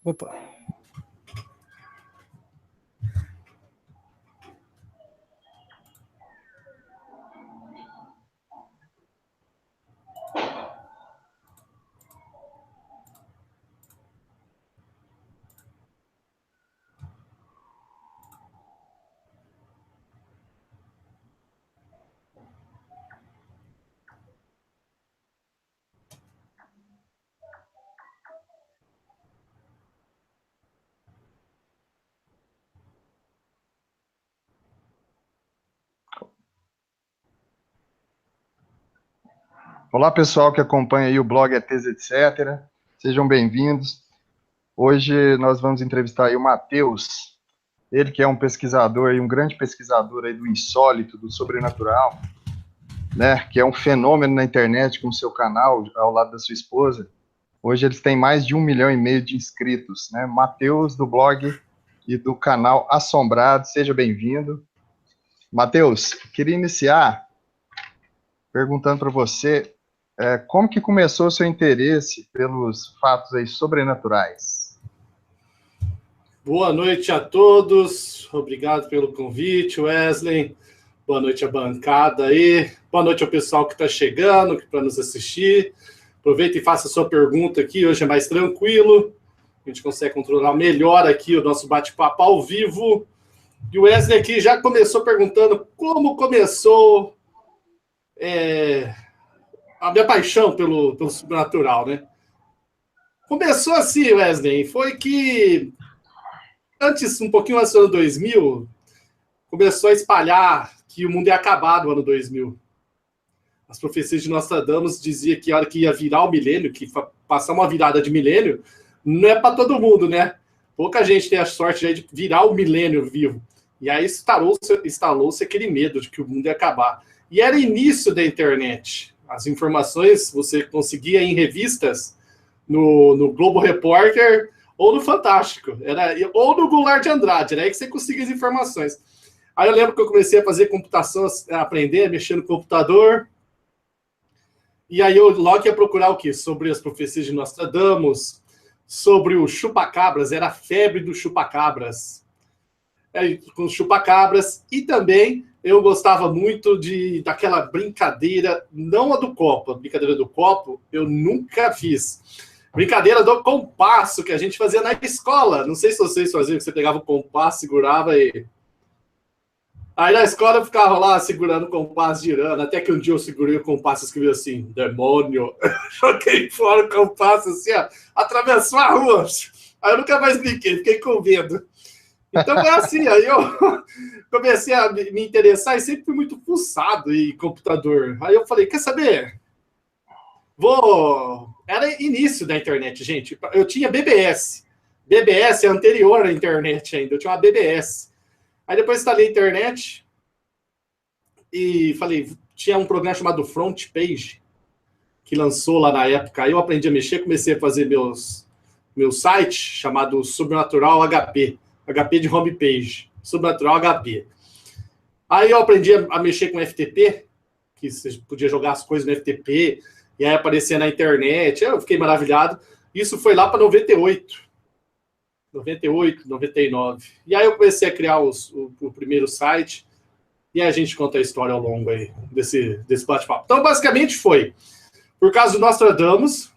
Opa. Olá, pessoal que acompanha aí o blog ETs, etc. Sejam bem-vindos. Hoje nós vamos entrevistar aí o Matheus, ele que é um pesquisador e um grande pesquisador aí do insólito, do sobrenatural, né, que é um fenômeno na internet com o seu canal, ao lado da sua esposa. Hoje eles têm mais de 1,5 milhão de inscritos, né? Matheus, do blog e do canal Assombrado, seja bem-vindo. Matheus, queria iniciar perguntando para você como que começou o seu interesse pelos fatos aí sobrenaturais? Boa noite a todos, obrigado pelo convite, Wesley. Boa noite à bancada aí, boa noite ao pessoal que está chegando para nos assistir. Aproveita e faça a sua pergunta aqui, hoje é mais tranquilo, a gente consegue controlar melhor aqui o nosso bate-papo ao vivo. E o Wesley aqui já começou perguntando como começou a minha paixão pelo sobrenatural, né? Começou assim, Wesley, foi que um pouquinho antes do ano 2000, começou a espalhar que o mundo ia acabar no ano 2000. As profecias de Nostradamus diziam que a hora que ia virar o milênio, que passar uma virada de milênio, não é para todo mundo, né? Pouca gente tem a sorte de virar o milênio vivo. E aí instalou-se aquele medo de que o mundo ia acabar. E era início da internet. As informações você conseguia em revistas, no Globo Repórter ou no Fantástico, ou no Goulart de Andrade, era aí que você conseguia as informações. Aí eu lembro que eu comecei a fazer computação, a aprender, a mexer no computador, e aí eu logo ia procurar o quê? Sobre as profecias de Nostradamus, sobre o chupacabras, era a febre do chupacabras, com os chupacabras, e também eu gostava muito daquela brincadeira, não a do copo, a brincadeira do copo eu nunca fiz. Brincadeira do compasso que a gente fazia na escola. Não sei se vocês faziam, que você pegava o compasso, segurava e... Aí na escola eu ficava lá segurando o compasso, girando, até que um dia eu segurei o compasso e escrevi assim, demônio. Joguei fora o compasso assim, ó, atravessou a rua. Aí eu nunca mais brinquei, fiquei com medo. Então foi assim, aí eu comecei a me interessar e sempre fui muito fuçado em computador. Aí eu falei, quer saber? Era início da internet, gente. Eu tinha BBS. BBS é anterior à internet ainda. Eu tinha uma BBS. Aí depois instalei a internet e falei, tinha um programa chamado Front Page, que lançou lá na época. Aí eu aprendi a mexer, comecei a fazer meu site chamado Sobrenatural HP. HP de homepage. Sobrenatural HP. Aí eu aprendi a mexer com FTP, que você podia jogar as coisas no FTP, e aí aparecia na internet. Eu fiquei maravilhado. Isso foi lá para 98, 99. E aí eu comecei a criar o primeiro site, e aí a gente conta a história ao longo aí desse bate-papo. Então, basicamente, foi por causa do Nostradamus,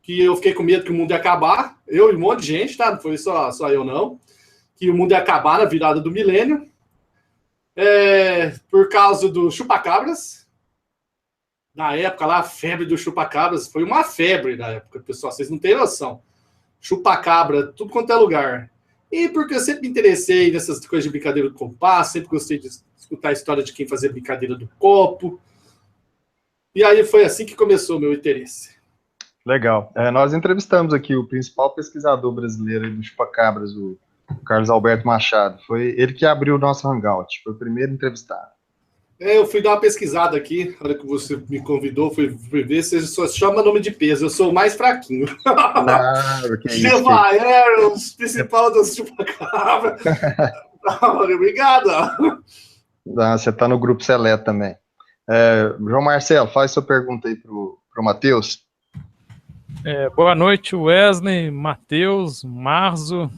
que eu fiquei com medo que o mundo ia acabar. Eu e um monte de gente, tá? Não foi só eu, não. Que o mundo ia acabar na virada do milênio. Por causa do chupacabras. Na época lá, a febre do chupacabras foi uma febre na época, pessoal, vocês não têm noção. Chupacabra, tudo quanto é lugar. E porque eu sempre me interessei nessas coisas de brincadeira do compasso, sempre gostei de escutar a história de quem fazia brincadeira do copo. E aí foi assim que começou o meu interesse. Legal. Nós entrevistamos aqui o principal pesquisador brasileiro do chupacabras, o Carlos Alberto Machado. Foi ele que abriu o nosso Hangout, foi o primeiro entrevistado. Eu fui dar uma pesquisada aqui, na hora que você me convidou, fui ver, você só chama nome de peso, eu sou o mais fraquinho. Não, que é isso. Gevaer, o principal dos chupacabras. Obrigado. Você está no grupo seleto também. João Marcelo, faz sua pergunta aí pro Matheus. Boa noite, Wesley, Matheus, Marzo,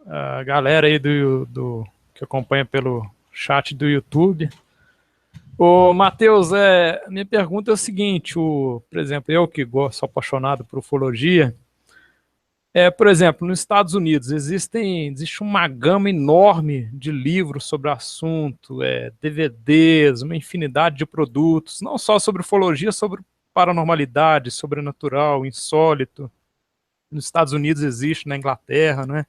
a galera aí que acompanha pelo chat do YouTube. Ô, Matheus, minha pergunta é o seguinte, por exemplo, eu que sou apaixonado por ufologia, por exemplo, nos Estados Unidos existe uma gama enorme de livros sobre o assunto, DVDs, uma infinidade de produtos, não só sobre ufologia, sobre paranormalidade, sobrenatural, insólito. Nos Estados Unidos existe, na Inglaterra, né?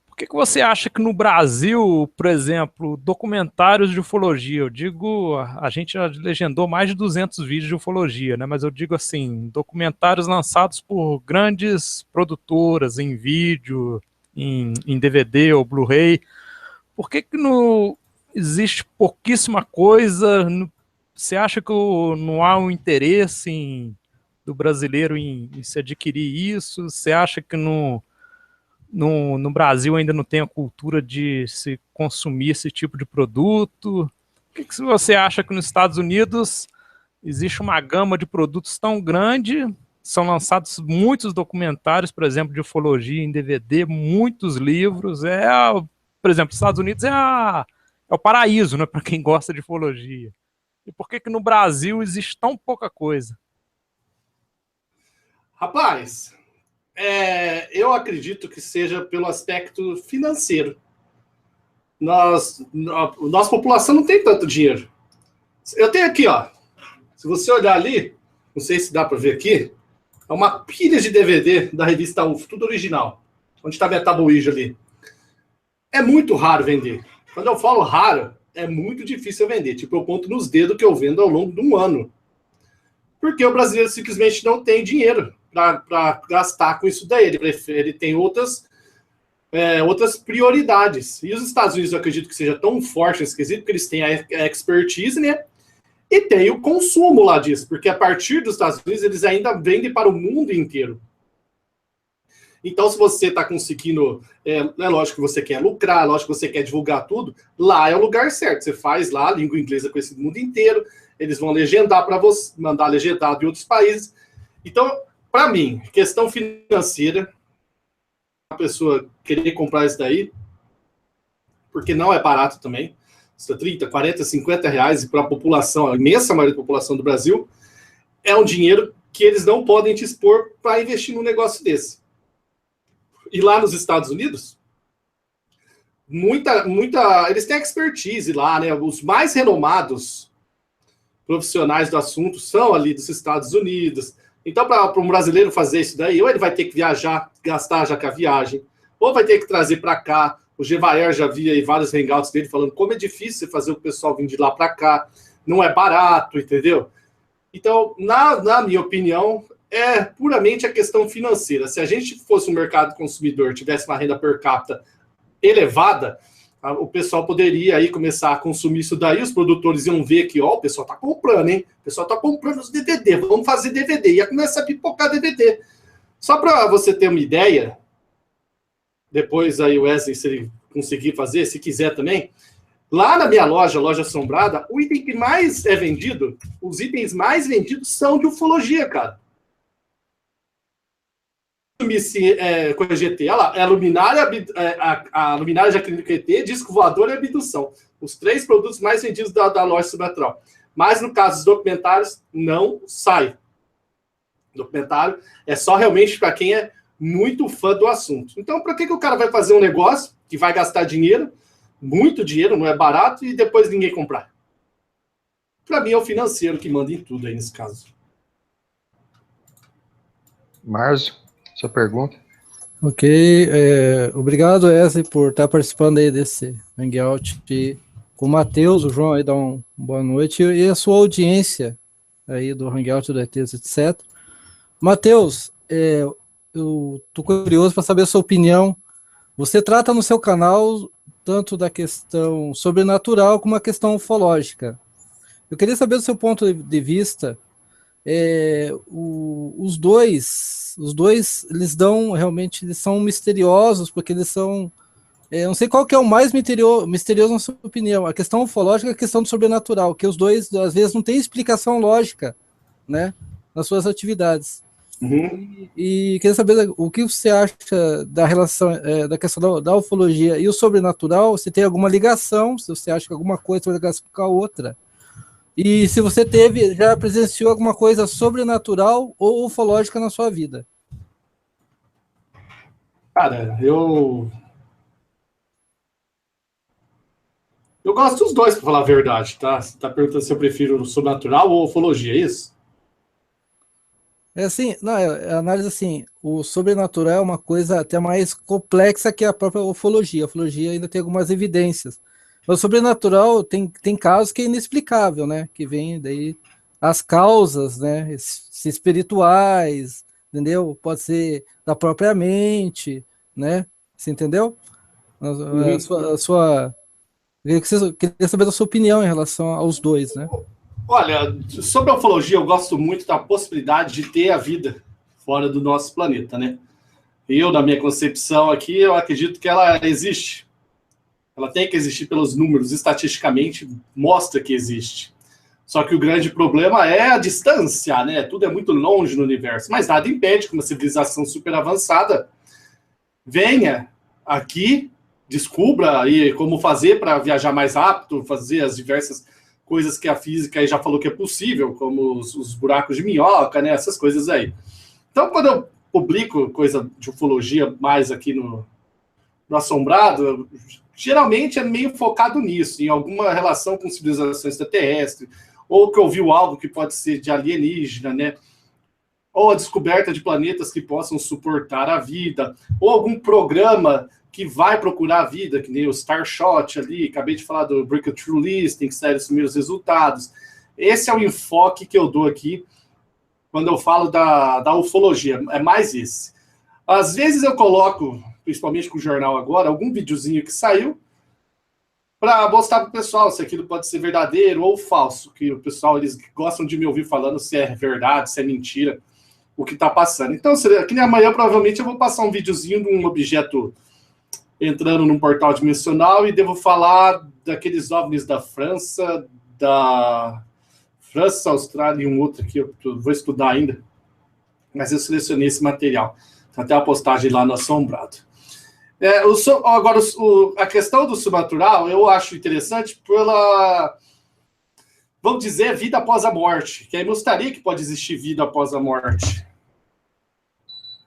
Por que você acha que no Brasil, por exemplo, documentários de ufologia, eu digo, a gente já legendou mais de 200 vídeos de ufologia, né? Mas eu digo assim, documentários lançados por grandes produtoras em vídeo, em DVD ou Blu-ray, por que não existe pouquíssima coisa? Você acha que não há um interesse do brasileiro em se adquirir isso? Você acha que no Brasil ainda não tem a cultura de se consumir esse tipo de produto? Por que você acha que nos Estados Unidos existe uma gama de produtos tão grande, são lançados muitos documentários, por exemplo, de ufologia em DVD, muitos livros, por exemplo, os Estados Unidos é o paraíso, né, para quem gosta de ufologia. E por que no Brasil existe tão pouca coisa? Rapaz, eu acredito que seja pelo aspecto financeiro. Nossa população não tem tanto dinheiro. Eu tenho aqui, ó. Se você olhar ali, não sei se dá para ver aqui, é uma pilha de DVD da revista UFO, tudo original. Onde está minha tabuíja ali. É muito raro vender. Quando eu falo raro, é muito difícil vender. Tipo, eu conto nos dedos que eu vendo ao longo de um ano. Porque o brasileiro simplesmente não tem dinheiro para gastar com isso daí. Ele tem outras prioridades. E os Estados Unidos, eu acredito que seja tão forte nesse quesito, porque eles têm a expertise, né? E tem o consumo lá disso, porque a partir dos Estados Unidos eles ainda vendem para o mundo inteiro. Então, se você está conseguindo, é lógico que você quer lucrar, é lógico que você quer divulgar tudo, lá é o lugar certo. Você faz lá, a língua inglesa conhecida no mundo inteiro, eles vão legendar para você, mandar legendado em outros países. Então, para mim, questão financeira, a pessoa querer comprar isso daí, porque não é barato também, custa 30, 40, 50 reais, e para a população, a imensa maioria da população do Brasil, é um dinheiro que eles não podem te expor para investir num negócio desse. E lá nos Estados Unidos, eles têm expertise lá, né? Os mais renomados profissionais do assunto são ali dos Estados Unidos. Então, para um brasileiro fazer isso daí, ou ele vai ter que viajar, gastar já com a viagem, ou vai ter que trazer para cá. O Gevaer já via aí vários hangouts dele falando como é difícil fazer o pessoal vir de lá para cá, não é barato, entendeu? Então, na minha opinião, é puramente a questão financeira. Se a gente fosse um mercado consumidor, tivesse uma renda per capita elevada, o pessoal poderia aí começar a consumir isso daí, os produtores iam ver que, ó, o pessoal tá comprando, hein? O pessoal tá comprando os DVD, vamos fazer DVD. Ia começar a pipocar DVD. Só para você ter uma ideia, depois aí o Wesley, se ele conseguir fazer, se quiser também, lá na minha loja assombrada, o item que mais é vendido, os itens mais vendidos são de ufologia, cara. Com a GT, olha lá, a luminária de acrílico ET, disco voador e abdução. Os 3 produtos mais vendidos da loja Sobrenatural. Mas no caso dos documentários, não sai. Documentário é só realmente para quem é muito fã do assunto. Então, para que o cara vai fazer um negócio que vai gastar dinheiro, muito dinheiro, não é barato, e depois ninguém comprar? Para mim é o financeiro que manda em tudo aí nesse caso. Márcio, sua pergunta. Ok, obrigado, Wesley, por estar participando aí desse hangout com o Matheus, o João aí dá uma boa noite, e a sua audiência aí do hangout do ETs, etc. Matheus, eu tô curioso para saber a sua opinião. Você trata no seu canal tanto da questão sobrenatural como a questão ufológica. Eu queria saber do seu ponto de vista, os dois, eles são misteriosos, porque eles são, não sei qual que é o mais misterioso na sua opinião, a questão ufológica e a questão do sobrenatural, que os dois, às vezes, não tem explicação lógica, né? nas suas atividades. Uhum. E queria saber o que você acha da relação, da questão da ufologia e o sobrenatural, se tem alguma ligação, se você acha que alguma coisa tem ligação com a outra. E se você já presenciou alguma coisa sobrenatural ou ufológica na sua vida. Cara, eu gosto dos dois, para falar a verdade, tá? Você tá perguntando se eu prefiro sobrenatural ou ufologia, é isso? É assim, não, a análise assim, o sobrenatural é uma coisa até mais complexa que a própria ufologia. A ufologia ainda tem algumas evidências. Mas o sobrenatural tem casos que é inexplicável, né? Que vem daí as causas, né? Espirituais, entendeu? Pode ser da própria mente, né? Você entendeu? Uhum. Queria saber da sua opinião em relação aos dois, né? Olha, sobre a ufologia, eu gosto muito da possibilidade de ter a vida fora do nosso planeta, né? Eu, na minha concepção aqui, eu acredito que ela existe. Ela tem que existir pelos números, estatisticamente mostra que existe. Só que o grande problema é a distância, né? Tudo é muito longe no universo, mas nada impede que uma civilização super avançada venha aqui, descubra aí como fazer para viajar mais rápido, fazer as diversas coisas que a física aí já falou que é possível, como os buracos de minhoca, né? Essas coisas aí. Então, quando eu publico coisa de ufologia mais aqui no Assombrado, geralmente é meio focado nisso, em alguma relação com civilização extraterrestre, ou que ouviu algo que pode ser de alienígena, né? Ou a descoberta de planetas que possam suportar a vida, ou algum programa que vai procurar a vida, que nem o Starshot ali, acabei de falar do Breakthrough Listing, que saíram os primeiros resultados. Esse é o enfoque que eu dou aqui quando eu falo da ufologia, é mais esse. Às vezes eu coloco, principalmente com o jornal agora, algum videozinho que saiu, para mostrar para o pessoal se aquilo pode ser verdadeiro ou falso, que o pessoal, eles gostam de me ouvir falando se é verdade, se é mentira, o que está passando. Então, aqui nem amanhã, provavelmente, eu vou passar um videozinho de um objeto entrando num portal dimensional e devo falar daqueles OVNIs da França, Austrália e um outro que eu vou estudar ainda, mas eu selecionei esse material. Tem até a postagem lá no Assombrado. Agora, a questão do sobrenatural eu acho interessante pela, vamos dizer, vida após a morte, que aí mostraria que pode existir vida após a morte.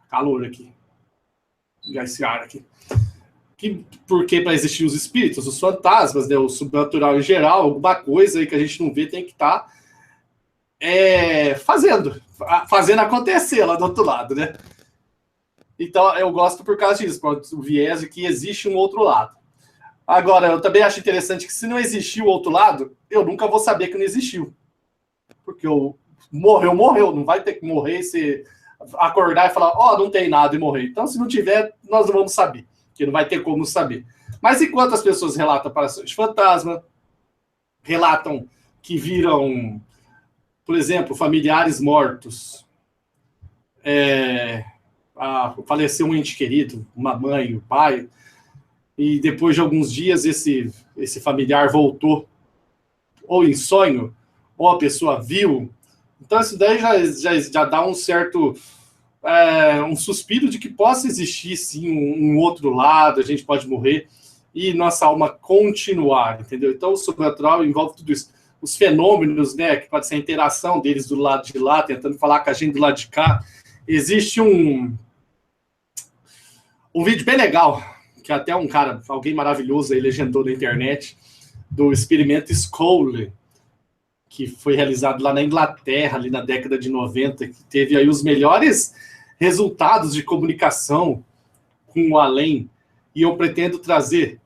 Calor aqui. Ligar esse ar aqui. Porque para existir os espíritos, os fantasmas, né, o sobrenatural em geral, alguma coisa aí que a gente não vê tem que estar fazendo acontecer lá do outro lado, né? Então, eu gosto por causa disso, por o viés de que existe um outro lado. Agora, eu também acho interessante que se não existir o outro lado, eu nunca vou saber que não existiu. Porque morreu, não vai ter que morrer se acordar e falar, não tem nada e morrer. Então, se não tiver, nós não vamos saber, que não vai ter como saber. Mas enquanto as pessoas relatam aparições de fantasma, relatam que viram, por exemplo, familiares mortos, faleceu um ente querido, uma mãe, um pai, e depois de alguns dias esse familiar voltou, ou em sonho, ou a pessoa viu. Então isso daí já dá um certo um suspiro de que possa existir sim um outro lado, a gente pode morrer e nossa alma continuar, entendeu? Então o sobrenatural envolve tudo isso. Os fenômenos, né, que pode ser a interação deles do lado de lá, tentando falar com a gente do lado de cá. Existe um vídeo bem legal, que até alguém maravilhoso aí legendou na internet, do experimento Scully, que foi realizado lá na Inglaterra, ali na década de 90, que teve aí os melhores resultados de comunicação com o além. E eu pretendo trazer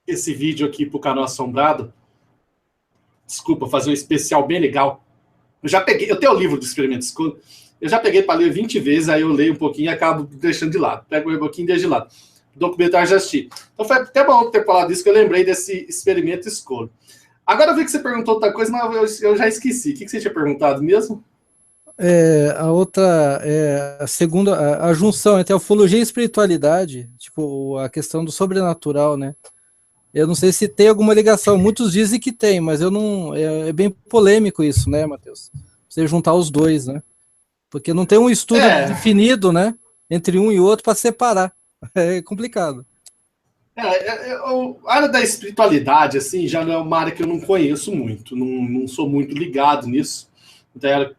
esse vídeo aqui para o canal Assombrado. Desculpa, fazer um especial bem legal. Eu tenho o livro do experimento Scully, eu já peguei para ler 20 vezes, aí eu leio um pouquinho e acabo deixando de lado. Pego um pouquinho e deixo de lado. O documentário já assisti. Então foi até bom ter falado disso, que eu lembrei desse experimento Scully. Agora eu vi que você perguntou outra coisa, mas eu já esqueci. O que você tinha perguntado mesmo? A outra, a segunda, a junção entre a ufologia e a espiritualidade, tipo, a questão do sobrenatural, né? Eu não sei se tem alguma ligação, muitos dizem que tem, mas eu não. É bem polêmico isso, né, Matheus? você juntar os dois, né? Porque não tem um estudo definido, né? Entre um e outro para separar. É complicado. A área da espiritualidade, assim, já não é uma área que eu não conheço muito, não sou muito ligado nisso. Então,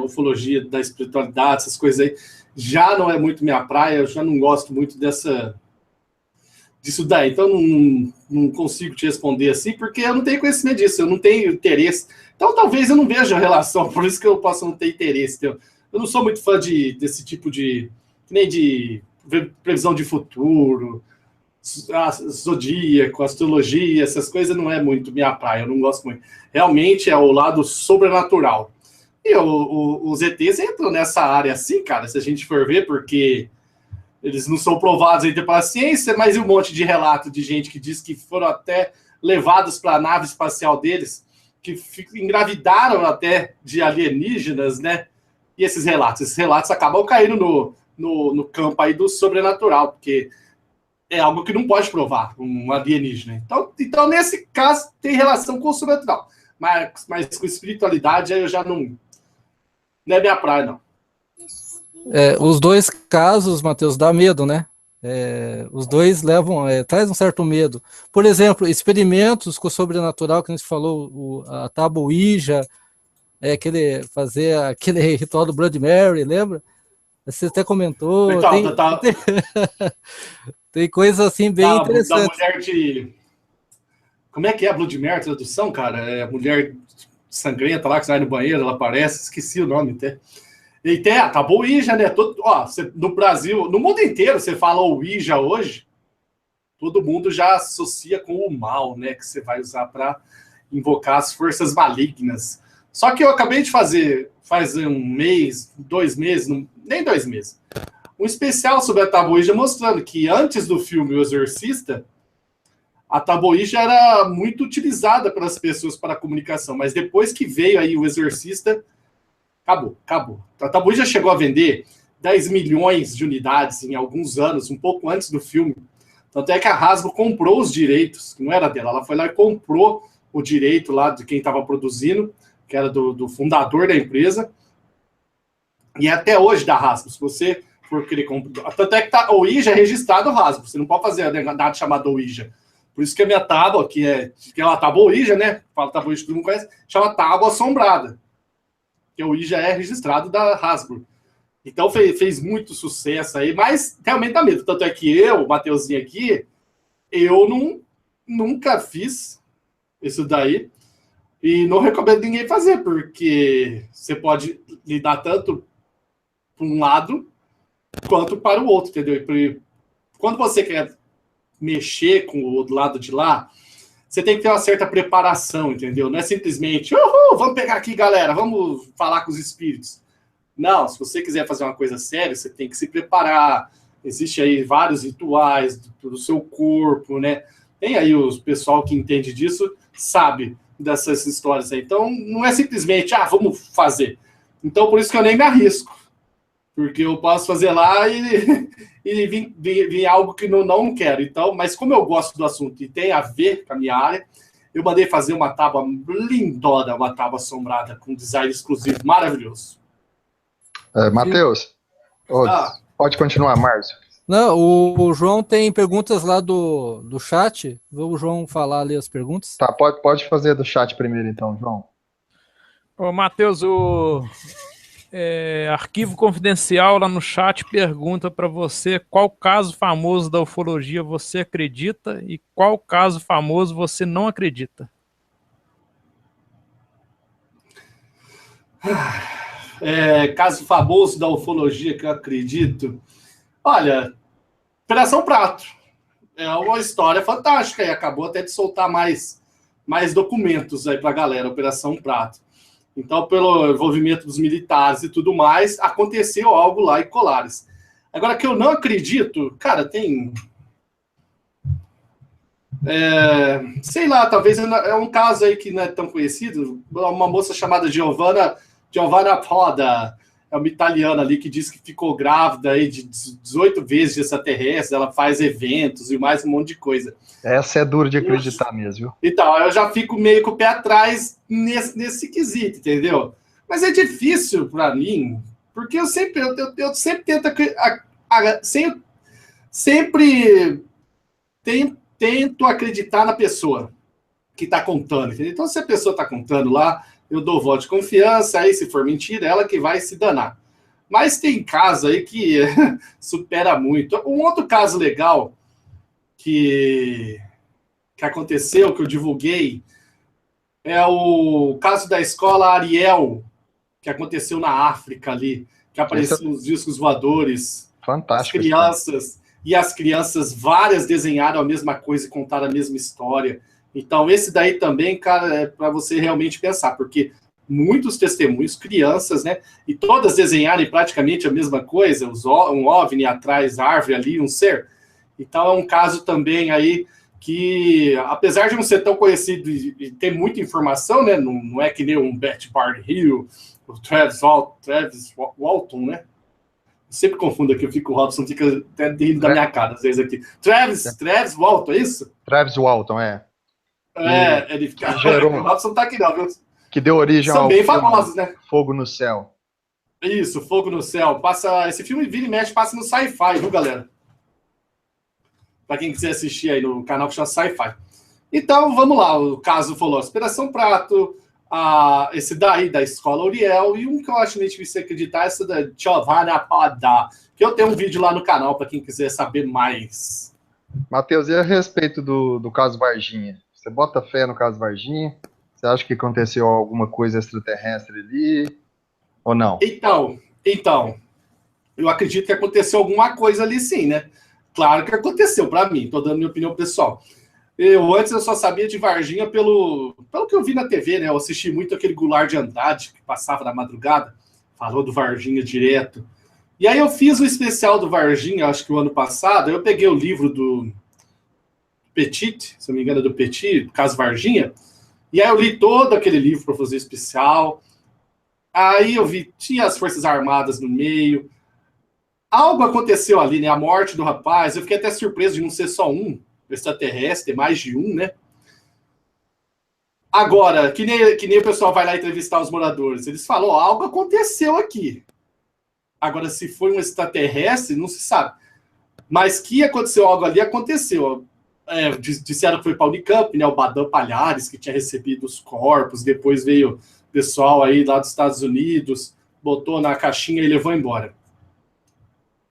ufologia da espiritualidade, essas coisas aí, já não é muito minha praia, eu já não gosto muito disso daí. Então, não consigo te responder assim, porque eu não tenho conhecimento disso, eu não tenho interesse. Então, talvez eu não veja a relação, por isso que eu posso não ter interesse. Eu não sou muito fã desse tipo nem de previsão de futuro, zodíaco, astrologia, essas coisas não é muito minha praia, eu não gosto muito. Realmente é o lado sobrenatural. E os ETs entram nessa área assim, cara, se a gente for ver, porque eles não são provados ainda pela ciência, mas e um monte de relato de gente que diz que foram até levados para a nave espacial deles, que engravidaram até de alienígenas, né? E esses relatos acabam caindo no campo aí do sobrenatural, porque é algo que não pode provar, um alienígena. Então, nesse caso, tem relação com o sobrenatural. Mas com espiritualidade, aí eu já não é minha praia, não. Os dois casos, Matheus, dá medo, né? Os dois traz um certo medo. Por exemplo, experimentos com o sobrenatural, que a gente falou, a tábua Ouija, fazer aquele ritual do Blood Mary, lembra? Você até comentou. Então, tem coisa assim bem interessante. Da mulher de... Como é que é a Blood Mary, a tradução, cara? É a mulher sangrenta lá que sai no banheiro, ela aparece, esqueci o nome até. E tem a tábua Ouija, né? No Brasil, no mundo inteiro, você fala Ouija hoje, todo mundo já associa com o mal, né? Que você vai usar para invocar as forças malignas. Só que eu acabei de fazer, faz um mês, 2 meses, nem 2 meses, um especial sobre a tábua Ouija mostrando que antes do filme O Exorcista, a tábua Ouija era muito utilizada pelas pessoas para a comunicação, mas depois que veio aí o Exorcista, acabou. A tábua Ouija chegou a vender 10 milhões de unidades em alguns anos, um pouco antes do filme. Tanto é que a Hasbro comprou os direitos, que não era dela, ela foi lá e comprou o direito lá de quem estava produzindo, que era do fundador da empresa, e até hoje da Hasbro, se você for querer comprar. Tanto é que o Ouija é registrado Hasbro, você não pode fazer nada chamado Ouija. Por isso que a minha tábua, que é uma tábua Ouija, né? Fala tábua Ouija que todo mundo conhece, chama tábua assombrada. Que o Ouija é registrado da Hasbro. Então fez muito sucesso aí, mas realmente dá medo. Tanto é que o Mateuzinho aqui, eu nunca fiz isso daí. E não recomendo ninguém fazer, porque você pode lidar tanto para um lado quanto para o outro, entendeu? E quando você quer mexer com o lado de lá, você tem que ter uma certa preparação, entendeu? Não é simplesmente, vamos pegar aqui, galera, vamos falar com os espíritos. Não, se você quiser fazer uma coisa séria, você tem que se preparar. Existe aí vários rituais do seu corpo, né? Tem aí o pessoal que entende disso, sabe dessas histórias aí. Então, não é simplesmente, vamos fazer. Então, por isso que eu nem me arrisco. Porque eu posso fazer lá e vir algo que não quero. Então, mas como eu gosto do assunto e tem a ver com a minha área, eu mandei fazer uma tábua lindona, uma tábua assombrada, com design exclusivo, maravilhoso. Matheus, pode continuar, Márcio. Não, o João tem perguntas lá do chat. Vou o João falar ali as perguntas. Tá, pode fazer do chat primeiro, então, João. Ô, Matheus, o Arquivo Confidencial lá no chat pergunta para você qual caso famoso da ufologia você acredita e qual caso famoso você não acredita. Caso famoso da ufologia que eu acredito. Olha, Operação Prato. É uma história fantástica e acabou até de soltar mais documentos aí para a galera, Operação Prato. Então, pelo envolvimento dos militares e tudo mais, aconteceu algo lá em Colares. Agora, que eu não acredito, cara, tem... sei lá, talvez é um caso aí que não é tão conhecido, uma moça chamada Giovanna Poda, é uma italiana ali que diz que ficou grávida aí de 18 vezes de extraterrestres, ela faz eventos e mais um monte de coisa. Essa é duro de acreditar mesmo. Então, eu já fico meio com o pé atrás nesse quesito, entendeu? Mas é difícil para mim, porque eu sempre tento sempre tento acreditar na pessoa que está contando. Então, se a pessoa está contando lá, eu dou voto de confiança, aí se for mentira, ela que vai se danar. Mas tem caso aí que supera muito. Um outro caso legal que aconteceu, que eu divulguei, é o caso da escola Ariel, que aconteceu na África ali, que apareciam os discos voadores. Fantástico. As crianças, várias desenharam a mesma coisa e contaram a mesma história. Então, esse daí também, cara, é para você realmente pensar, porque muitos testemunhos, crianças, né? E todas desenharem praticamente a mesma coisa, um OVNI atrás, árvore ali, um ser. Então, é um caso também aí que, apesar de não ser tão conhecido e ter muita informação, né? Não é que nem um Bert Barney Hill, o Travis Walton, né? Sempre confundo aqui, o Robson fica até rindo da minha cara, às vezes aqui. Travis Walton, é isso? Travis Walton, é. Ele fica... gerou... O Robson tá aqui não, viu? Que deu origem São bem famosos, né? Fogo no Céu. Isso, Fogo no Céu. Esse filme vira e mexe, passa no Sci-Fi, viu, galera? Para quem quiser assistir aí no canal que chama Sci-Fi. Então, vamos lá. O caso falou Operação Prato, esse daí da Escola Uriel, e um que eu acho difícil acreditar, essa da Giovanna Padà, que eu tenho um vídeo lá no canal para quem quiser saber mais. Matheus, e a respeito do caso Varginha? Você bota fé no caso Varginha? Você acha que aconteceu alguma coisa extraterrestre ali? Ou não? Então, eu acredito que aconteceu alguma coisa ali sim, né? Claro que aconteceu para mim, tô dando minha opinião pessoal. Antes eu só sabia de Varginha pelo que eu vi na TV, né? Eu assisti muito aquele Goulart de Andrade, que passava na madrugada, falou do Varginha direto. E aí eu fiz o especial do Varginha, acho que o ano passado, eu peguei o livro do Petit, se não me engano do Petit, caso Varginha, e aí eu li todo aquele livro para fazer especial. Aí eu vi, tinha as Forças Armadas no meio. Algo aconteceu ali, né? A morte do rapaz. Eu fiquei até surpreso de não ser só um extraterrestre, mais de um, né? Agora, que nem o pessoal vai lá entrevistar os moradores. Eles falam, algo aconteceu aqui. Agora, se foi um extraterrestre, não se sabe. Mas que aconteceu algo ali, aconteceu. Disseram que foi para a Unicamp, né? O Badan Palhares, que tinha recebido os corpos. Depois veio o pessoal aí lá dos Estados Unidos, botou na caixinha e levou embora.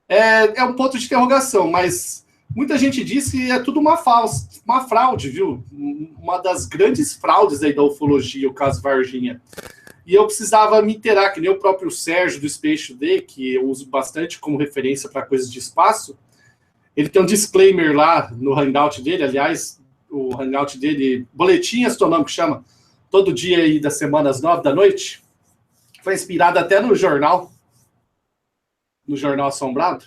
É um ponto de interrogação, mas muita gente diz que é tudo uma fraude, viu? Uma das grandes fraudes aí da ufologia, o caso Varginha. E eu precisava me inteirar, que nem o próprio Sérgio do Space Today, que eu uso bastante como referência para coisas de espaço. Ele tem um disclaimer lá no Hangout dele, aliás, o Hangout dele, Boletim Astronômico, chama, todo dia aí da semana às 9 da noite. Foi inspirado até no Jornal Assombrado.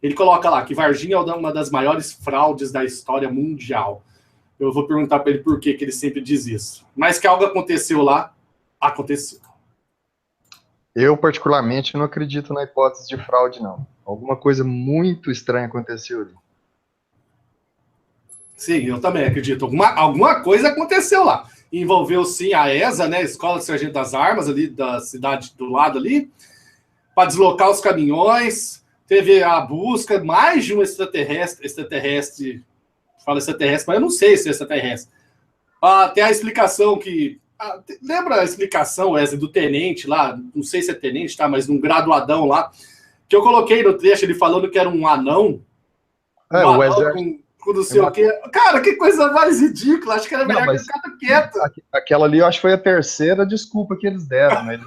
Ele coloca lá que Varginha é uma das maiores fraudes da história mundial. Eu vou perguntar para ele por que ele sempre diz isso. Mas que algo aconteceu lá, aconteceu. Eu, particularmente, não acredito na hipótese de fraude, não. Alguma coisa muito estranha aconteceu ali. Sim, eu também acredito. Alguma coisa aconteceu lá. Envolveu, sim, a ESA, né, Escola de Sargento das Armas, ali da cidade do lado ali, para deslocar os caminhões. Teve a busca, mais de um extraterrestre, fala extraterrestre, mas eu não sei se é extraterrestre. Tem a explicação que... lembra a explicação, Wesley, do tenente lá? Não sei se é tenente, tá? Mas num graduadão lá, que eu coloquei no trecho ele falando que era um anão. O exército... com não sei o quê. Cara, que coisa mais ridícula. Acho que era melhor que ficar quieto. Aquela ali, eu acho que foi a terceira desculpa que eles deram, né?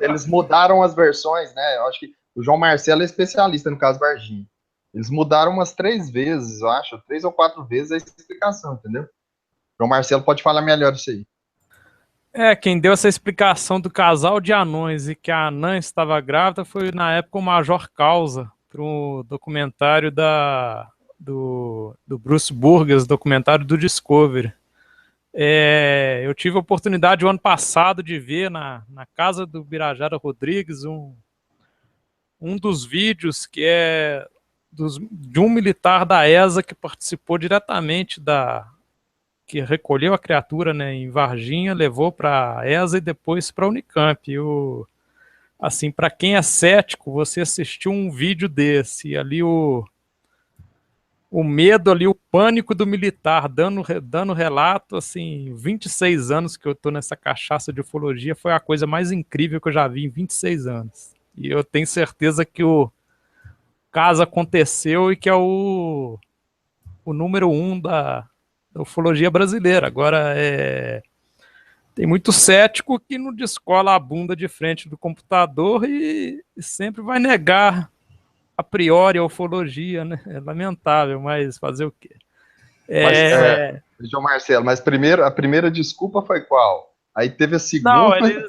Eles mudaram as versões, né? Eu acho que o João Marcelo é especialista no caso Varginha. Eles mudaram umas 3 vezes, eu acho, 3 ou 4 vezes a explicação, entendeu? O João Marcelo pode falar melhor isso aí. Quem deu essa explicação do casal de anões e que a anã estava grávida foi, na época, o Major Causa, para o documentário do Bruce Burgers, documentário do Discovery. Eu tive a oportunidade, o ano passado, de ver na casa do Birajara Rodrigues um dos vídeos que é de um militar da ESA que participou diretamente que recolheu a criatura, né, em Varginha, levou para a ESA e depois para a Unicamp. Assim, para quem é cético, você assistiu um vídeo desse, ali o medo ali, o pânico do militar, dando relato, assim, 26 anos que eu tô nessa cachaça de ufologia, foi a coisa mais incrível que eu já vi em 26 anos. E eu tenho certeza que o caso aconteceu e que é o número 1 da ufologia brasileira. Agora, tem muito cético que não descola a bunda de frente do computador e sempre vai negar a priori a ufologia, né? É lamentável, mas fazer o quê? João Marcelo, mas a primeira desculpa foi qual? Aí teve a Não, segunda.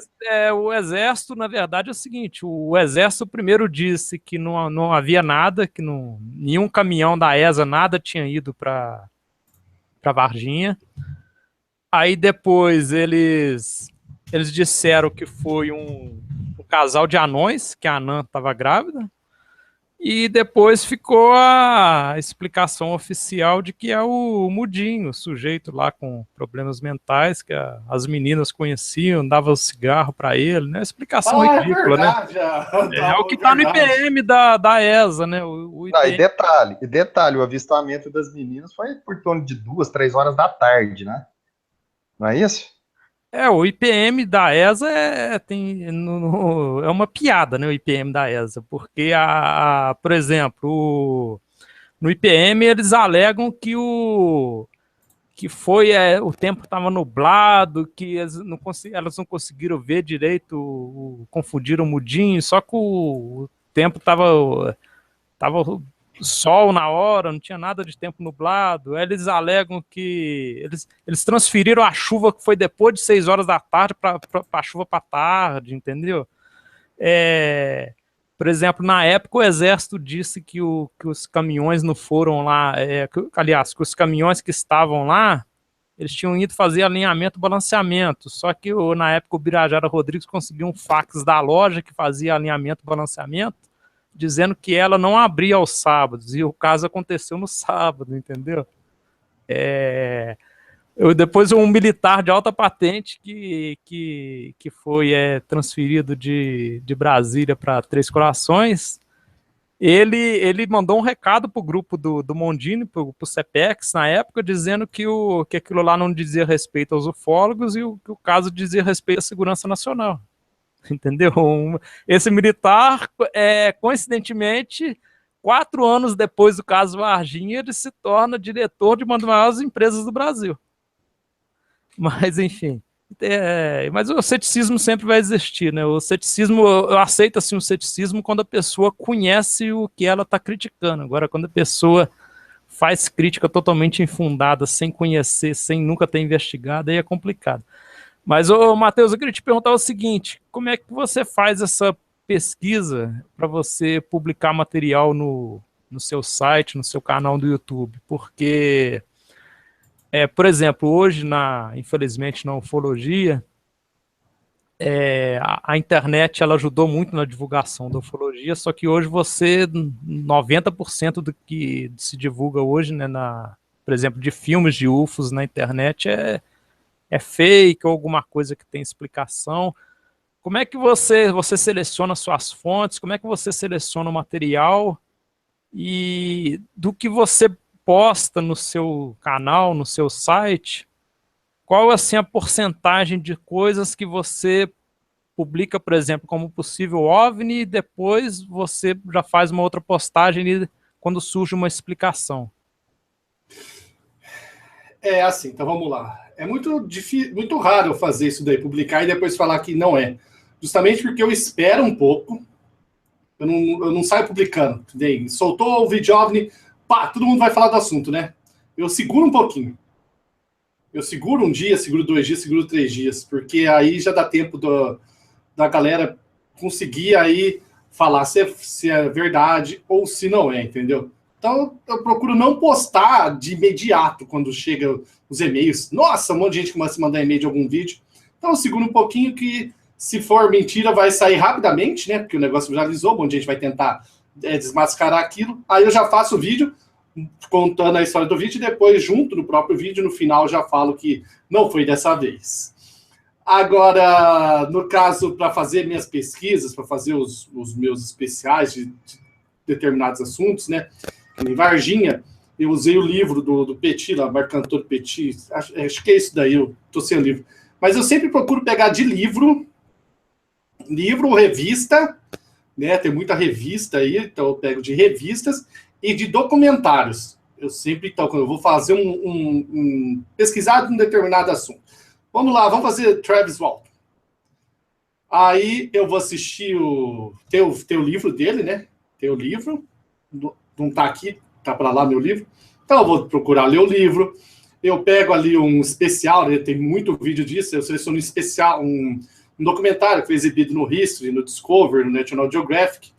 o Exército, na verdade, é o seguinte: o Exército primeiro disse que não havia nada, que nenhum caminhão da ESA, nada tinha ido para Varginha. Aí depois eles disseram que foi um casal de anões, que a anã estava grávida. E depois ficou a explicação oficial de que é o Mudinho, o sujeito lá com problemas mentais, que as meninas conheciam, davam cigarro para ele, né? Explicação ridícula, verdade, né? É o que está no IPM da ESA, né? E detalhe, o avistamento das meninas foi por torno de 2, 3 horas da tarde, né? Não é isso? O IPM da ESA é uma piada, né? O IPM da ESA, porque, por exemplo, no IPM eles alegam que o tempo estava nublado, que elas não conseguiram ver direito, confundiram o Mudinho, só que o tempo estava sol na hora, não tinha nada de tempo nublado. Aí eles alegam que eles transferiram a chuva que foi depois de 6 horas da tarde para a chuva para tarde, entendeu? Por exemplo, na época o Exército disse que os caminhões não foram lá, aliás, que os caminhões que estavam lá, eles tinham ido fazer alinhamento e balanceamento, só que na época o Birajara Rodrigues conseguiu um fax da loja que fazia alinhamento e balanceamento, dizendo que ela não abria aos sábados, e o caso aconteceu no sábado, entendeu? Depois um militar de alta patente que foi transferido de Brasília para Três Corações, ele mandou um recado para o grupo do Mondini, para o CEPEX, na época, dizendo que aquilo lá não dizia respeito aos ufólogos e que o caso dizia respeito à segurança nacional. Entendeu? Esse militar, coincidentemente, 4 anos depois do caso Varginha, ele se torna diretor de uma das maiores empresas do Brasil. Mas, enfim. Mas o ceticismo sempre vai existir, né? O ceticismo, eu aceito assim, o ceticismo quando a pessoa conhece o que ela está criticando. Agora, quando a pessoa faz crítica totalmente infundada, sem conhecer, sem nunca ter investigado, aí é complicado. Mas, Matheus, eu queria te perguntar o seguinte: como é que você faz essa pesquisa para você publicar material no seu site, no seu canal do YouTube? Porque, por exemplo, hoje, infelizmente, na ufologia, a internet ela ajudou muito na divulgação da ufologia, só que hoje 90% do que se divulga hoje, né, por exemplo, de filmes de UFOs na internet é fake ou alguma coisa que tem explicação. Como é que você seleciona suas fontes? Como é que você seleciona o material? E do que você posta no seu canal, no seu site, qual assim a porcentagem de coisas que você publica, por exemplo, como possível OVNI, e depois você já faz uma outra postagem quando surge uma explicação? Assim, então vamos lá. É muito difícil, muito raro eu fazer isso daí, publicar e depois falar que não é. Justamente porque eu espero um pouco. Eu não saio publicando. Entendeu? Soltou o vídeo OVNI, pá, todo mundo vai falar do assunto, né? Eu seguro um pouquinho. Eu seguro um dia, seguro 2 dias, seguro 3 dias, porque aí já dá tempo da galera conseguir aí falar se é verdade ou se não é, entendeu? Então, eu procuro não postar de imediato quando chega os e-mails. Nossa, um monte de gente começa a mandar e-mail de algum vídeo. Então, eu seguro um pouquinho que, se for mentira, vai sair rapidamente, né? Porque o negócio viralizou, um monte de gente vai tentar desmascarar aquilo. Aí eu já faço o vídeo, contando a história do vídeo, e depois, junto no próprio vídeo, no final, já falo que não foi dessa vez. Agora, no caso, para fazer minhas pesquisas, para fazer os meus especiais de determinados assuntos, né? Em Varginha, eu usei o livro do Petit, lá, Marc-Antoine Petit, acho que é isso daí, eu estou sem o livro. Mas eu sempre procuro pegar de livro, revista, né? Tem muita revista aí, então eu pego de revistas e de documentários. Eu sempre, então, quando eu vou fazer um pesquisado em um determinado assunto. Vamos lá, vamos fazer Travis Walton. Aí eu vou assistir tem o livro dele, né? Tem o livro, não tá aqui, tá para lá meu livro. Então eu vou procurar ler o livro. Eu pego ali um especial, né? Tem muito vídeo disso. Eu seleciono um especial, um documentário que foi exibido no History, no Discovery, no National Geographic,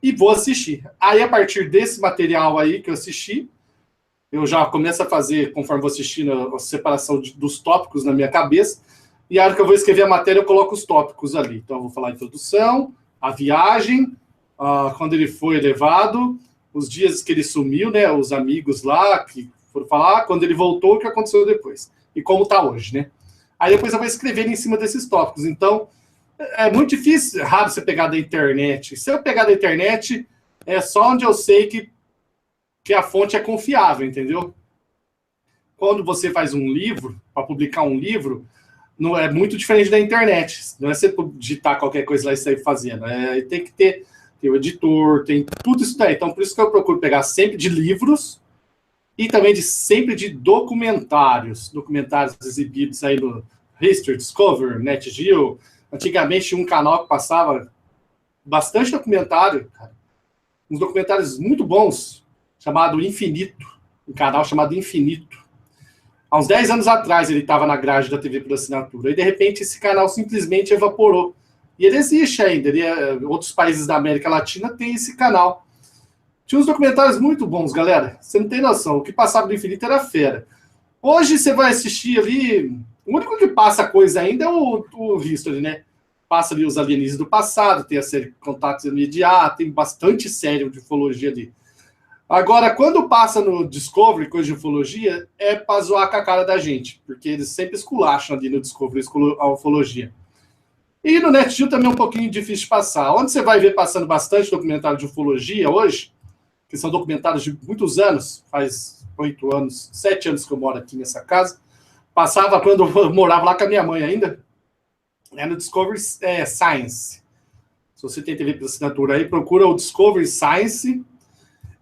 e vou assistir. Aí, a partir desse material aí que eu assisti, eu já começo a fazer, conforme vou assistindo, a separação dos tópicos na minha cabeça, e a hora que eu vou escrever a matéria, eu coloco os tópicos ali. Então, eu vou falar a introdução, a viagem, quando ele foi levado, os dias que ele sumiu, né, os amigos lá que foram falar, quando ele voltou, o que aconteceu depois, e como está hoje, né? Aí depois eu vou escrever em cima desses tópicos. Então, é muito difícil, é raro você pegar da internet. Se eu pegar da internet, é só onde eu sei que a fonte é confiável, entendeu? Quando você faz um livro, para publicar um livro, não é muito diferente da internet. Não é você digitar qualquer coisa lá e sair fazendo. Tem que ter o editor, tem tudo isso daí. Então, por isso que eu procuro pegar sempre de livros e também sempre de documentários exibidos aí no History, Discovery, NetGeo. Antigamente tinha um canal que passava bastante documentário, cara. Uns documentários muito bons, chamado Infinito, um canal chamado Infinito. Há uns 10 anos atrás ele estava na grade da TV por assinatura, e de repente esse canal simplesmente evaporou. E ele existe ainda, outros países da América Latina têm esse canal. Tinha uns documentários muito bons, galera. Você não tem noção, o que passava no Infinito era fera. Hoje você vai assistir ali, o único que passa coisa ainda é o History, né? Passa ali os alienígenas do passado, tem a série Contatos Imediatos, tem bastante série de ufologia ali. Agora, quando passa no Discovery, coisa de ufologia, é pra zoar com a cara da gente, porque eles sempre esculacham ali no Discovery a ufologia. E no NetGeo também é um pouquinho difícil de passar. Onde você vai ver passando bastante documentário de ufologia hoje, que são documentários de muitos anos, faz 8 anos, 7 anos que eu moro aqui nessa casa, passava quando eu morava lá com a minha mãe ainda, no Discovery Science. Se você tem TV por assinatura aí, procura o Discovery Science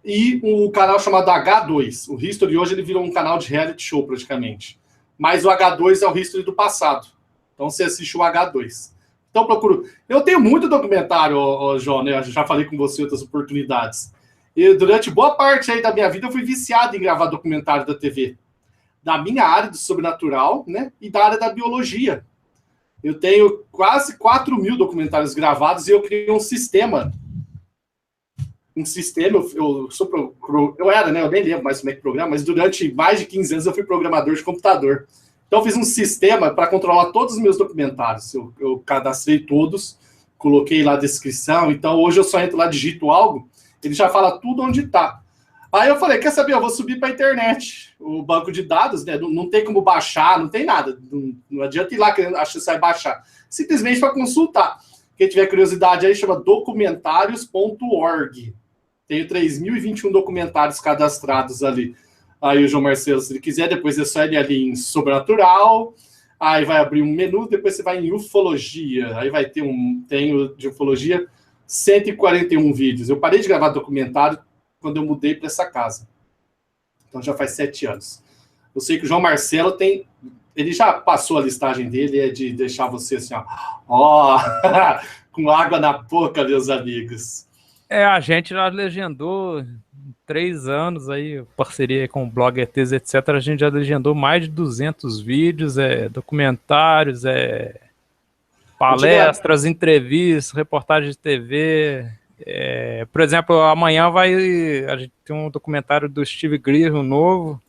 e um canal chamado H2. O History hoje ele virou um canal de reality show praticamente. Mas o H2 é o History do passado. Então você assiste o H2. Então procuro. Eu tenho muito documentário, João, né? Eu já falei com você em outras oportunidades. E durante boa parte aí da minha vida eu fui viciado em gravar documentário da TV. Da minha área do sobrenatural, né? E da área da biologia. Eu tenho quase 4.000 documentários gravados e eu criei um sistema. Eu era, né? Eu nem lembro mais como é que programa, mas durante mais de 15 anos eu fui programador de computador. Então eu fiz um sistema para controlar todos os meus documentários. Eu cadastrei todos, coloquei lá a descrição. Então hoje eu só entro lá, digito algo, ele já fala tudo onde está. Aí eu falei, quer saber, eu vou subir para a internet. O banco de dados, né? Não tem como baixar, não tem nada. Não adianta ir lá que acho que você vai baixar. Simplesmente para consultar. Quem tiver curiosidade aí, chama documentários.org. Tenho 3.021 documentários cadastrados ali. Aí o João Marcelo, se ele quiser, depois é só ele ali em Sobrenatural. Aí vai abrir um menu, depois você vai em Ufologia. Aí vai ter tenho de Ufologia 141 vídeos. Eu parei de gravar documentário quando eu mudei para essa casa. Então já faz 7 anos. Eu sei que o João Marcelo ele já passou a listagem dele, é de deixar você assim, ó com água na boca, meus amigos. A gente já legendou 3 anos aí, parceria com o blog ETs, etc. A gente já legendou mais de 200 vídeos, documentários, palestras, entrevistas, reportagens de TV. Por exemplo, amanhã a gente tem um documentário do Steve Greer, novo.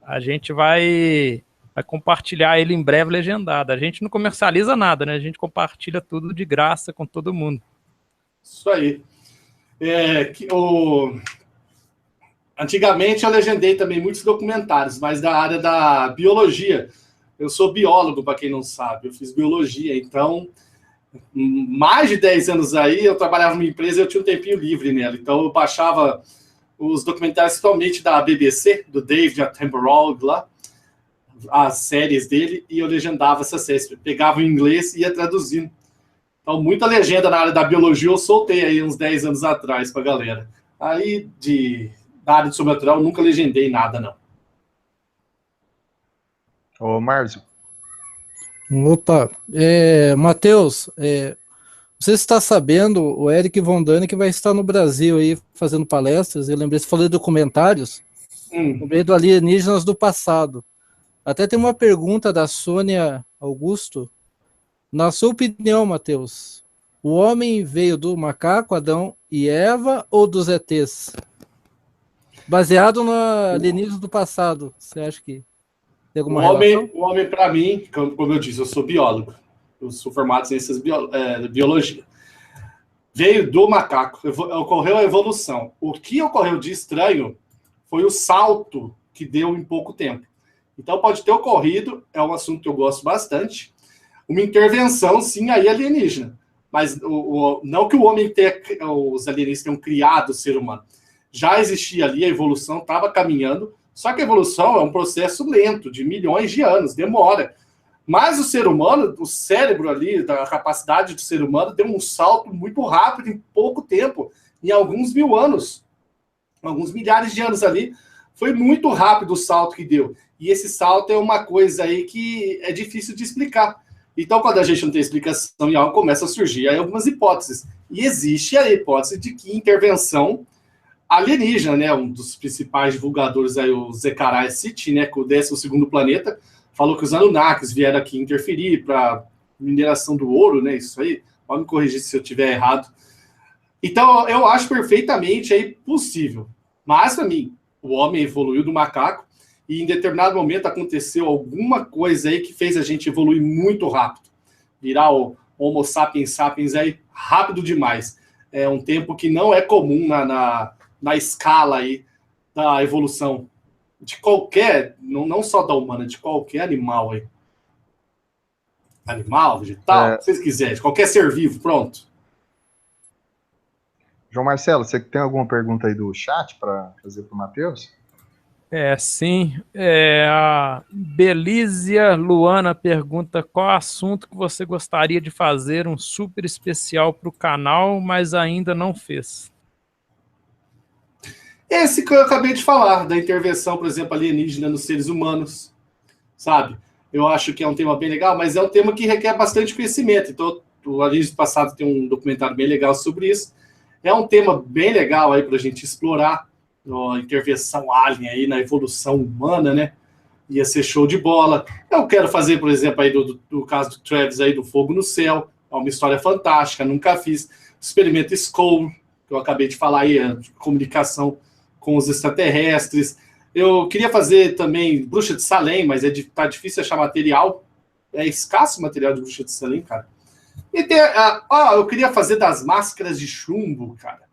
A gente vai compartilhar ele em breve legendado. A gente não comercializa nada, né? A gente compartilha tudo de graça com todo mundo. Isso aí. Antigamente eu legendei também muitos documentários, mas da área da biologia. Eu sou biólogo, para quem não sabe, eu fiz biologia, então mais de 10 anos aí, eu trabalhava numa empresa e eu tinha um tempinho livre nela, então eu baixava os documentários, principalmente da BBC, do David Attenborough lá, as séries dele, e eu legendava essas séries, pegava em inglês e ia traduzindo. Então, muita legenda na área da biologia eu soltei aí uns 10 anos atrás pra galera. Aí, da área de sobrenatural, eu nunca legendei nada, não. Ô, Márcio. Opa, Matheus, você está sabendo, o Eric Von Däniken que vai estar no Brasil aí fazendo palestras. Eu lembrei, você falou de documentários, lembrei do Alienígenas do Passado. Até tem uma pergunta da Sônia Augusto. Na sua opinião, Matheus, o homem veio do macaco, Adão e Eva, ou dos ETs? Baseado no Alienígenas do Passado, você acha que tem alguma relação? O homem, para mim, como eu disse, eu sou biólogo. Eu sou formado em ciências de biologia. Veio do macaco, ocorreu a evolução. O que ocorreu de estranho foi o salto que deu em pouco tempo. Então pode ter ocorrido, é um assunto que eu gosto bastante, uma intervenção, sim, aí alienígena. Mas não que o homem os alienígenas tenham criado o ser humano. Já existia ali, a evolução estava caminhando, só que a evolução é um processo lento, de milhões de anos, demora. Mas o ser humano, o cérebro ali, a capacidade do ser humano, deu um salto muito rápido em pouco tempo, em alguns mil anos, alguns milhares de anos ali, foi muito rápido o salto que deu. E esse salto é uma coisa aí que é difícil de explicar. Então, quando a gente não tem explicação e algo começa a surgir aí algumas hipóteses. E existe a hipótese de que intervenção alienígena, né? Um dos principais divulgadores aí, o Zecharia Sitchin, né? Com o 12º planeta, falou que os Anunnakis vieram aqui interferir para mineração do ouro, né? Isso aí, pode me corrigir se eu estiver errado. Então, eu acho perfeitamente aí possível. Mas, para mim, o homem evoluiu do macaco e em determinado momento aconteceu alguma coisa aí que fez a gente evoluir muito rápido. Virar o Homo sapiens sapiens aí rápido demais. É um tempo que não é comum na escala aí da evolução de qualquer, não só da humana, de qualquer animal aí. Animal, vegetal, se vocês quiserem, de qualquer ser vivo, pronto. João Marcelo, você tem alguma pergunta aí do chat para fazer para o Matheus? Sim. A Belísia Luana pergunta qual assunto que você gostaria de fazer um super especial para o canal, mas ainda não fez. Esse que eu acabei de falar, da intervenção, por exemplo, alienígena nos seres humanos, sabe? Eu acho que é um tema bem legal, mas é um tema que requer bastante conhecimento. Então, o Alienígenas do Passado tem um documentário bem legal sobre isso. É um tema bem legal aí para a gente explorar a intervenção alien aí na evolução humana, né? Ia ser show de bola. Eu quero fazer, por exemplo, aí do caso do Travis aí, do Fogo no Céu. É uma história fantástica, nunca fiz. Experimento Skull, que eu acabei de falar aí, de comunicação com os extraterrestres. Eu queria fazer também Bruxa de Salem, mas tá difícil achar material. É escasso o material de Bruxa de Salem, cara. E eu queria fazer das máscaras de chumbo, cara.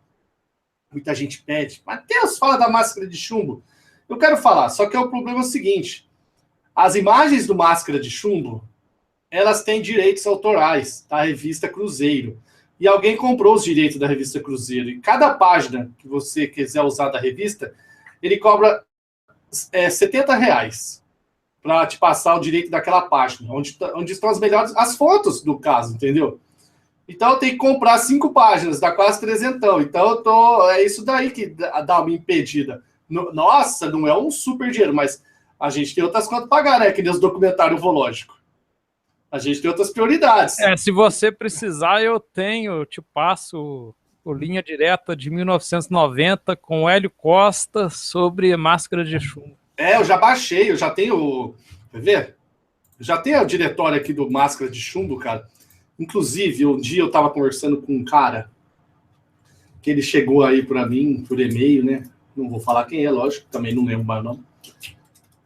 Muita gente pede. Matheus, fala da máscara de chumbo. Eu quero falar, só que o problema é o seguinte. As imagens do Máscara de Chumbo, elas têm direitos autorais da revista Cruzeiro. E alguém comprou os direitos da revista Cruzeiro. E cada página que você quiser usar da revista, ele cobra R$70 para te passar o direito daquela página, onde estão as fotos do caso, entendeu? Então eu tenho que comprar 5 páginas, dá quase 300. Então é isso daí que dá uma impedida. Nossa, não é um super dinheiro, mas a gente tem outras contas para pagar, né? Que nem os documentários ufológicos. A gente tem outras prioridades. Se você precisar, eu te passo o Linha Direta de 1990 com Hélio Costa sobre máscara de chumbo. Eu já baixei, eu já tenho. Quer ver? Eu já tenho o diretório aqui do Máscara de Chumbo, cara. Inclusive, um dia eu tava conversando com um cara que ele chegou aí para mim por e-mail, né? Não vou falar quem é, lógico, também não lembro mais o nome.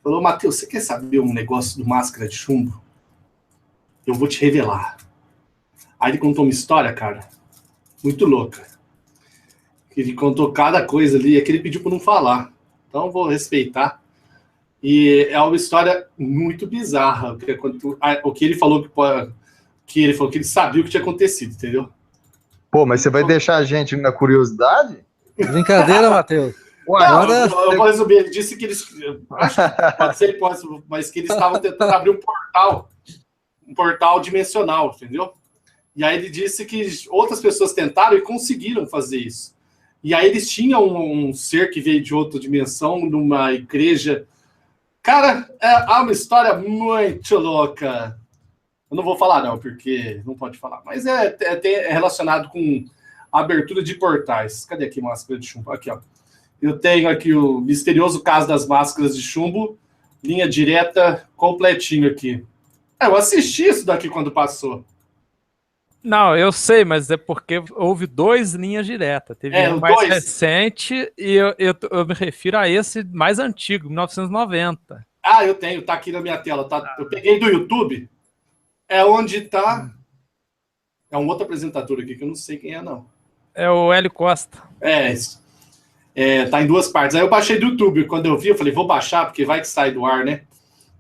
Falou, Matheus, você quer saber um negócio do Máscara de Chumbo? Eu vou te revelar. Aí ele contou uma história, cara, muito louca. Ele contou cada coisa ali, é que ele pediu para não falar. Então vou respeitar. E é uma história muito bizarra. O que ele falou que ele sabia o que tinha acontecido, entendeu? Pô, mas você vai deixar a gente na curiosidade? Brincadeira, Matheus. Ué, Não, eu vou resumir. Ele disse que eles. Acho que pode ser, mas que eles estavam tentando abrir um portal dimensional, entendeu? E aí ele disse que outras pessoas tentaram e conseguiram fazer isso. E aí eles tinham um ser que veio de outra dimensão, numa igreja. Cara, é uma história muito louca. Eu não vou falar, não, porque não pode falar. Mas é relacionado com a abertura de portais. Cadê aqui máscara de chumbo? Aqui, ó. Eu tenho aqui o misterioso caso das máscaras de chumbo, linha direta, completinho aqui. Eu assisti isso daqui quando passou. Não, eu sei, mas é porque houve 2 linhas diretas. Teve um mais recente e eu me refiro a esse mais antigo, 1990. Ah, eu tenho, tá aqui na minha tela. Tá? Eu peguei do YouTube. É onde tá... É um outro apresentador aqui que eu não sei quem é, não. É o Hélio Costa. Isso. Tá em 2 partes. Aí eu baixei do YouTube. Quando eu vi, eu falei, vou baixar, porque vai que sai do ar, né?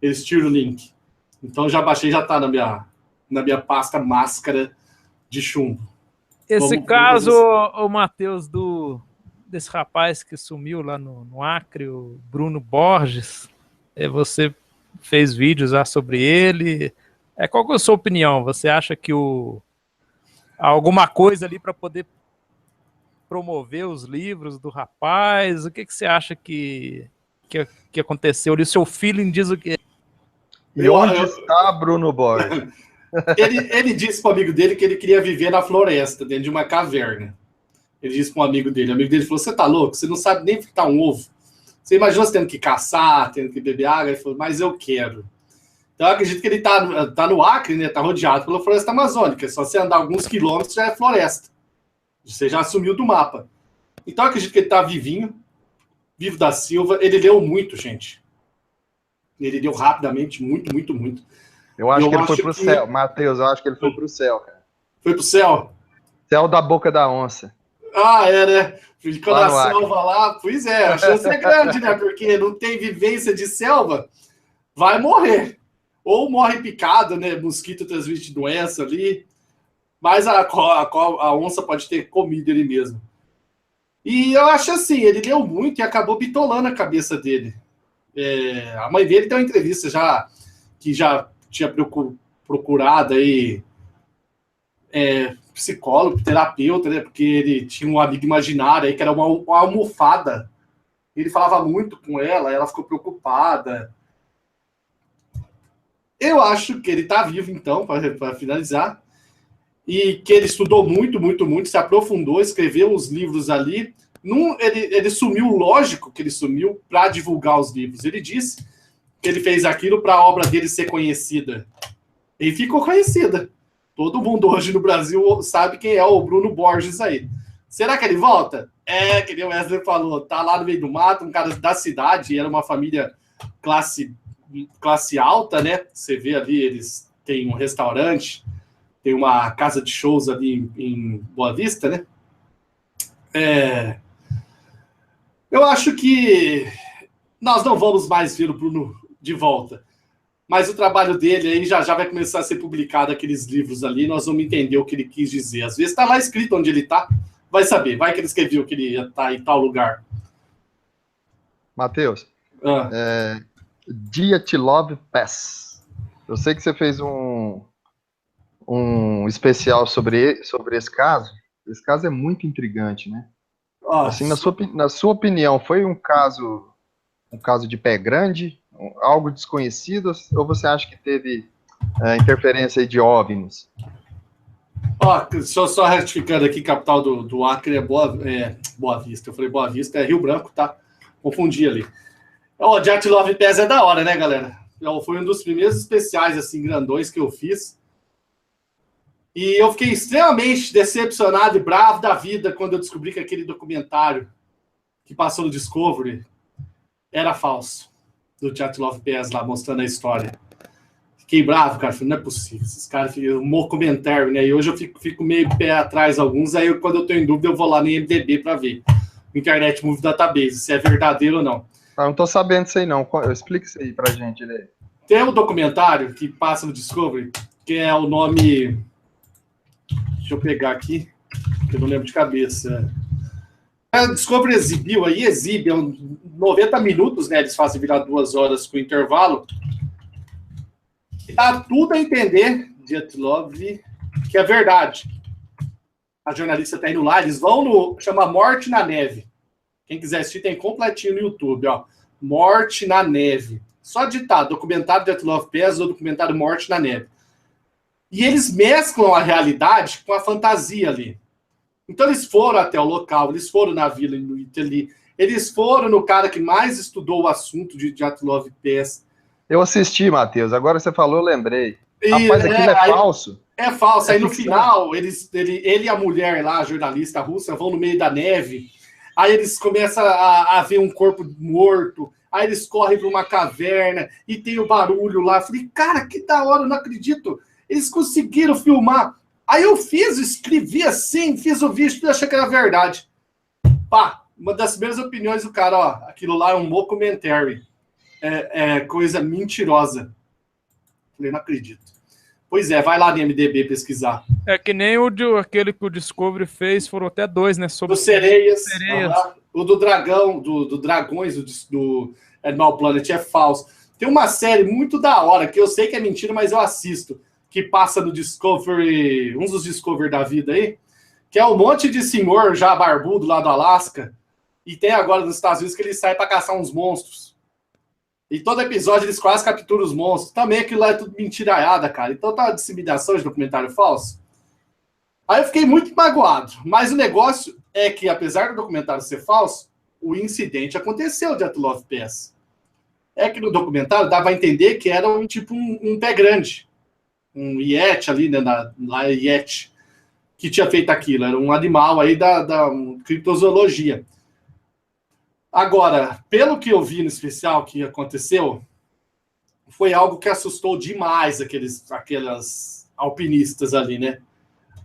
Eles tiram o link. Então eu já baixei, já tá na minha pasta máscara de chumbo. Esse caso, o Matheus, desse rapaz que sumiu lá no Acre, o Bruno Borges, você fez vídeos lá sobre ele. Qual que é a sua opinião? Você acha que há alguma coisa ali para poder promover os livros do rapaz? O que você acha que aconteceu ali? O seu feeling diz o quê? E onde está Bruno Borges? Ele disse para o amigo dele que ele queria viver na floresta, dentro de uma caverna. Ele disse para um amigo dele. O amigo dele falou, você tá louco? Você não sabe nem fritar um ovo. Você imagina você tendo que caçar, tendo que beber água? Ele falou, mas eu quero. Então eu acredito que ele tá no Acre, né? Tá rodeado pela floresta amazônica. Só você andar alguns quilômetros já é floresta. Você já sumiu do mapa. Então eu acredito que ele tá vivo da Silva. Ele leu muito, gente. Ele leu rapidamente, muito, muito, muito. Eu acho que ele foi pro céu. Matheus, eu acho que ele foi pro céu, cara. Foi pro céu? Céu da boca da onça. Né? Ficou na selva lá. Pois a chance é grande, né? Porque não tem vivência de selva, vai morrer. Ou morre picado, né? Mosquito transmite doença ali. Mas a onça pode ter comido ele mesmo. E eu acho assim, ele leu muito e acabou bitolando a cabeça dele. A mãe dele deu uma entrevista que já tinha procurado aí psicólogo, terapeuta, né? Porque ele tinha um amigo imaginário aí que era uma almofada. Ele falava muito com ela ficou preocupada. Eu acho que ele está vivo, então, para finalizar, e que ele estudou muito, muito, muito, se aprofundou, escreveu os livros ali. Ele sumiu, lógico que ele sumiu para divulgar os livros. Ele disse que ele fez aquilo para a obra dele ser conhecida. E ficou conhecida. Todo mundo hoje no Brasil sabe quem é o Bruno Borges aí. Será que ele volta? Que nem o Wesley falou, tá lá no meio do mato, um cara da cidade, era uma família classe alta, né? Você vê ali, eles têm um restaurante, tem uma casa de shows ali em Boa Vista, né? Eu acho que nós não vamos mais ver o Bruno de volta. Mas o trabalho dele aí já vai começar a ser publicado, aqueles livros ali, nós vamos entender o que ele quis dizer. Às vezes está lá escrito onde ele está, vai saber, vai que ele escreveu que ele ia estar em tal lugar. Matheus, Dyatlov Pass. Eu sei que você fez um especial sobre esse caso. Esse caso é muito intrigante, né? Assim, na sua opinião, foi um caso de pé grande, algo desconhecido, ou você acha que teve interferência de OVNIs? Só retificando aqui, capital do Acre é Boa Vista. Eu falei Boa Vista, é Rio Branco, tá? Confundi ali. O Dyatlov Pass é da hora, né, galera? Foi um dos primeiros especiais, assim, grandões que eu fiz. E eu fiquei extremamente decepcionado e bravo da vida quando eu descobri que aquele documentário que passou no Discovery era falso. Do Dyatlov Pass lá, mostrando a história. Fiquei bravo, cara. Falei, não é possível. Esses caras ficam um comentário, né? E hoje eu fico meio pé atrás alguns. Aí, quando eu tô em dúvida, eu vou lá no IMDb para ver. Internet Movie Database, se é verdadeiro ou não. Ah, não tô sabendo disso aí, não. Explica isso aí pra gente, né? Tem um documentário que passa no Discovery, que é o nome... Deixa eu pegar aqui, que eu não lembro de cabeça. A Discovery exibiu aí, exibe 90 minutos, né? Eles fazem virar 2 horas com intervalo. E dá tudo a entender, Dyatlov, que é verdade. A jornalista está indo lá, eles vão no... Chama Morte na Neve. Quem quiser assistir tem completinho no YouTube, ó. Morte na Neve. Só digitar, documentário Dyatlov Pass ou documentário Morte na Neve. E eles mesclam a realidade com a fantasia ali. Então eles foram até o local, eles foram na vila no Italy, eles foram no cara que mais estudou o assunto de Dyatlov Pass. Eu assisti, Matheus. Agora você falou, eu lembrei. E, Rapaz, aquilo é falso? É falso. É aí no ficção. final, ele e a mulher lá, a jornalista russa, vão no meio da neve. Aí eles começam a ver um corpo morto. Aí eles correm para uma caverna e tem o barulho lá. Eu falei, cara, que da hora, eu não acredito. Eles conseguiram filmar. Aí eu escrevi assim, fiz o vídeo e achei que era verdade. Pá, uma das primeiras opiniões do cara, ó, aquilo lá é um mockumentary. É coisa mentirosa. Falei, não acredito. Pois é, vai lá no MDB pesquisar. É que nem aquele que o Discovery fez, foram até 2, né? Sobre Dos sereias. sereias. O do dragão, do dragões, do Animal Planet é falso. Tem uma série muito da hora, que eu sei que é mentira, mas eu assisto, que passa no Discovery, uns dos Discovery da vida aí, que é um monte de senhor já barbudo lá do Alasca, e tem agora nos Estados Unidos que eles saem para caçar uns monstros. E todo episódio eles quase capturam os monstros. Também aquilo lá é tudo mentiraiada, cara. Então tá uma disseminação de documentário falso. Aí eu fiquei muito magoado. Mas o negócio é que, apesar do documentário ser falso, o incidente aconteceu de Dyatlov Pass. É que no documentário dava a entender que era um pé grande. Um Yeti ali, né? Lá é Yeti. Que tinha feito aquilo. Era um animal aí da criptozoologia. Agora, pelo que eu vi no especial que aconteceu, foi algo que assustou demais aquelas alpinistas ali, né?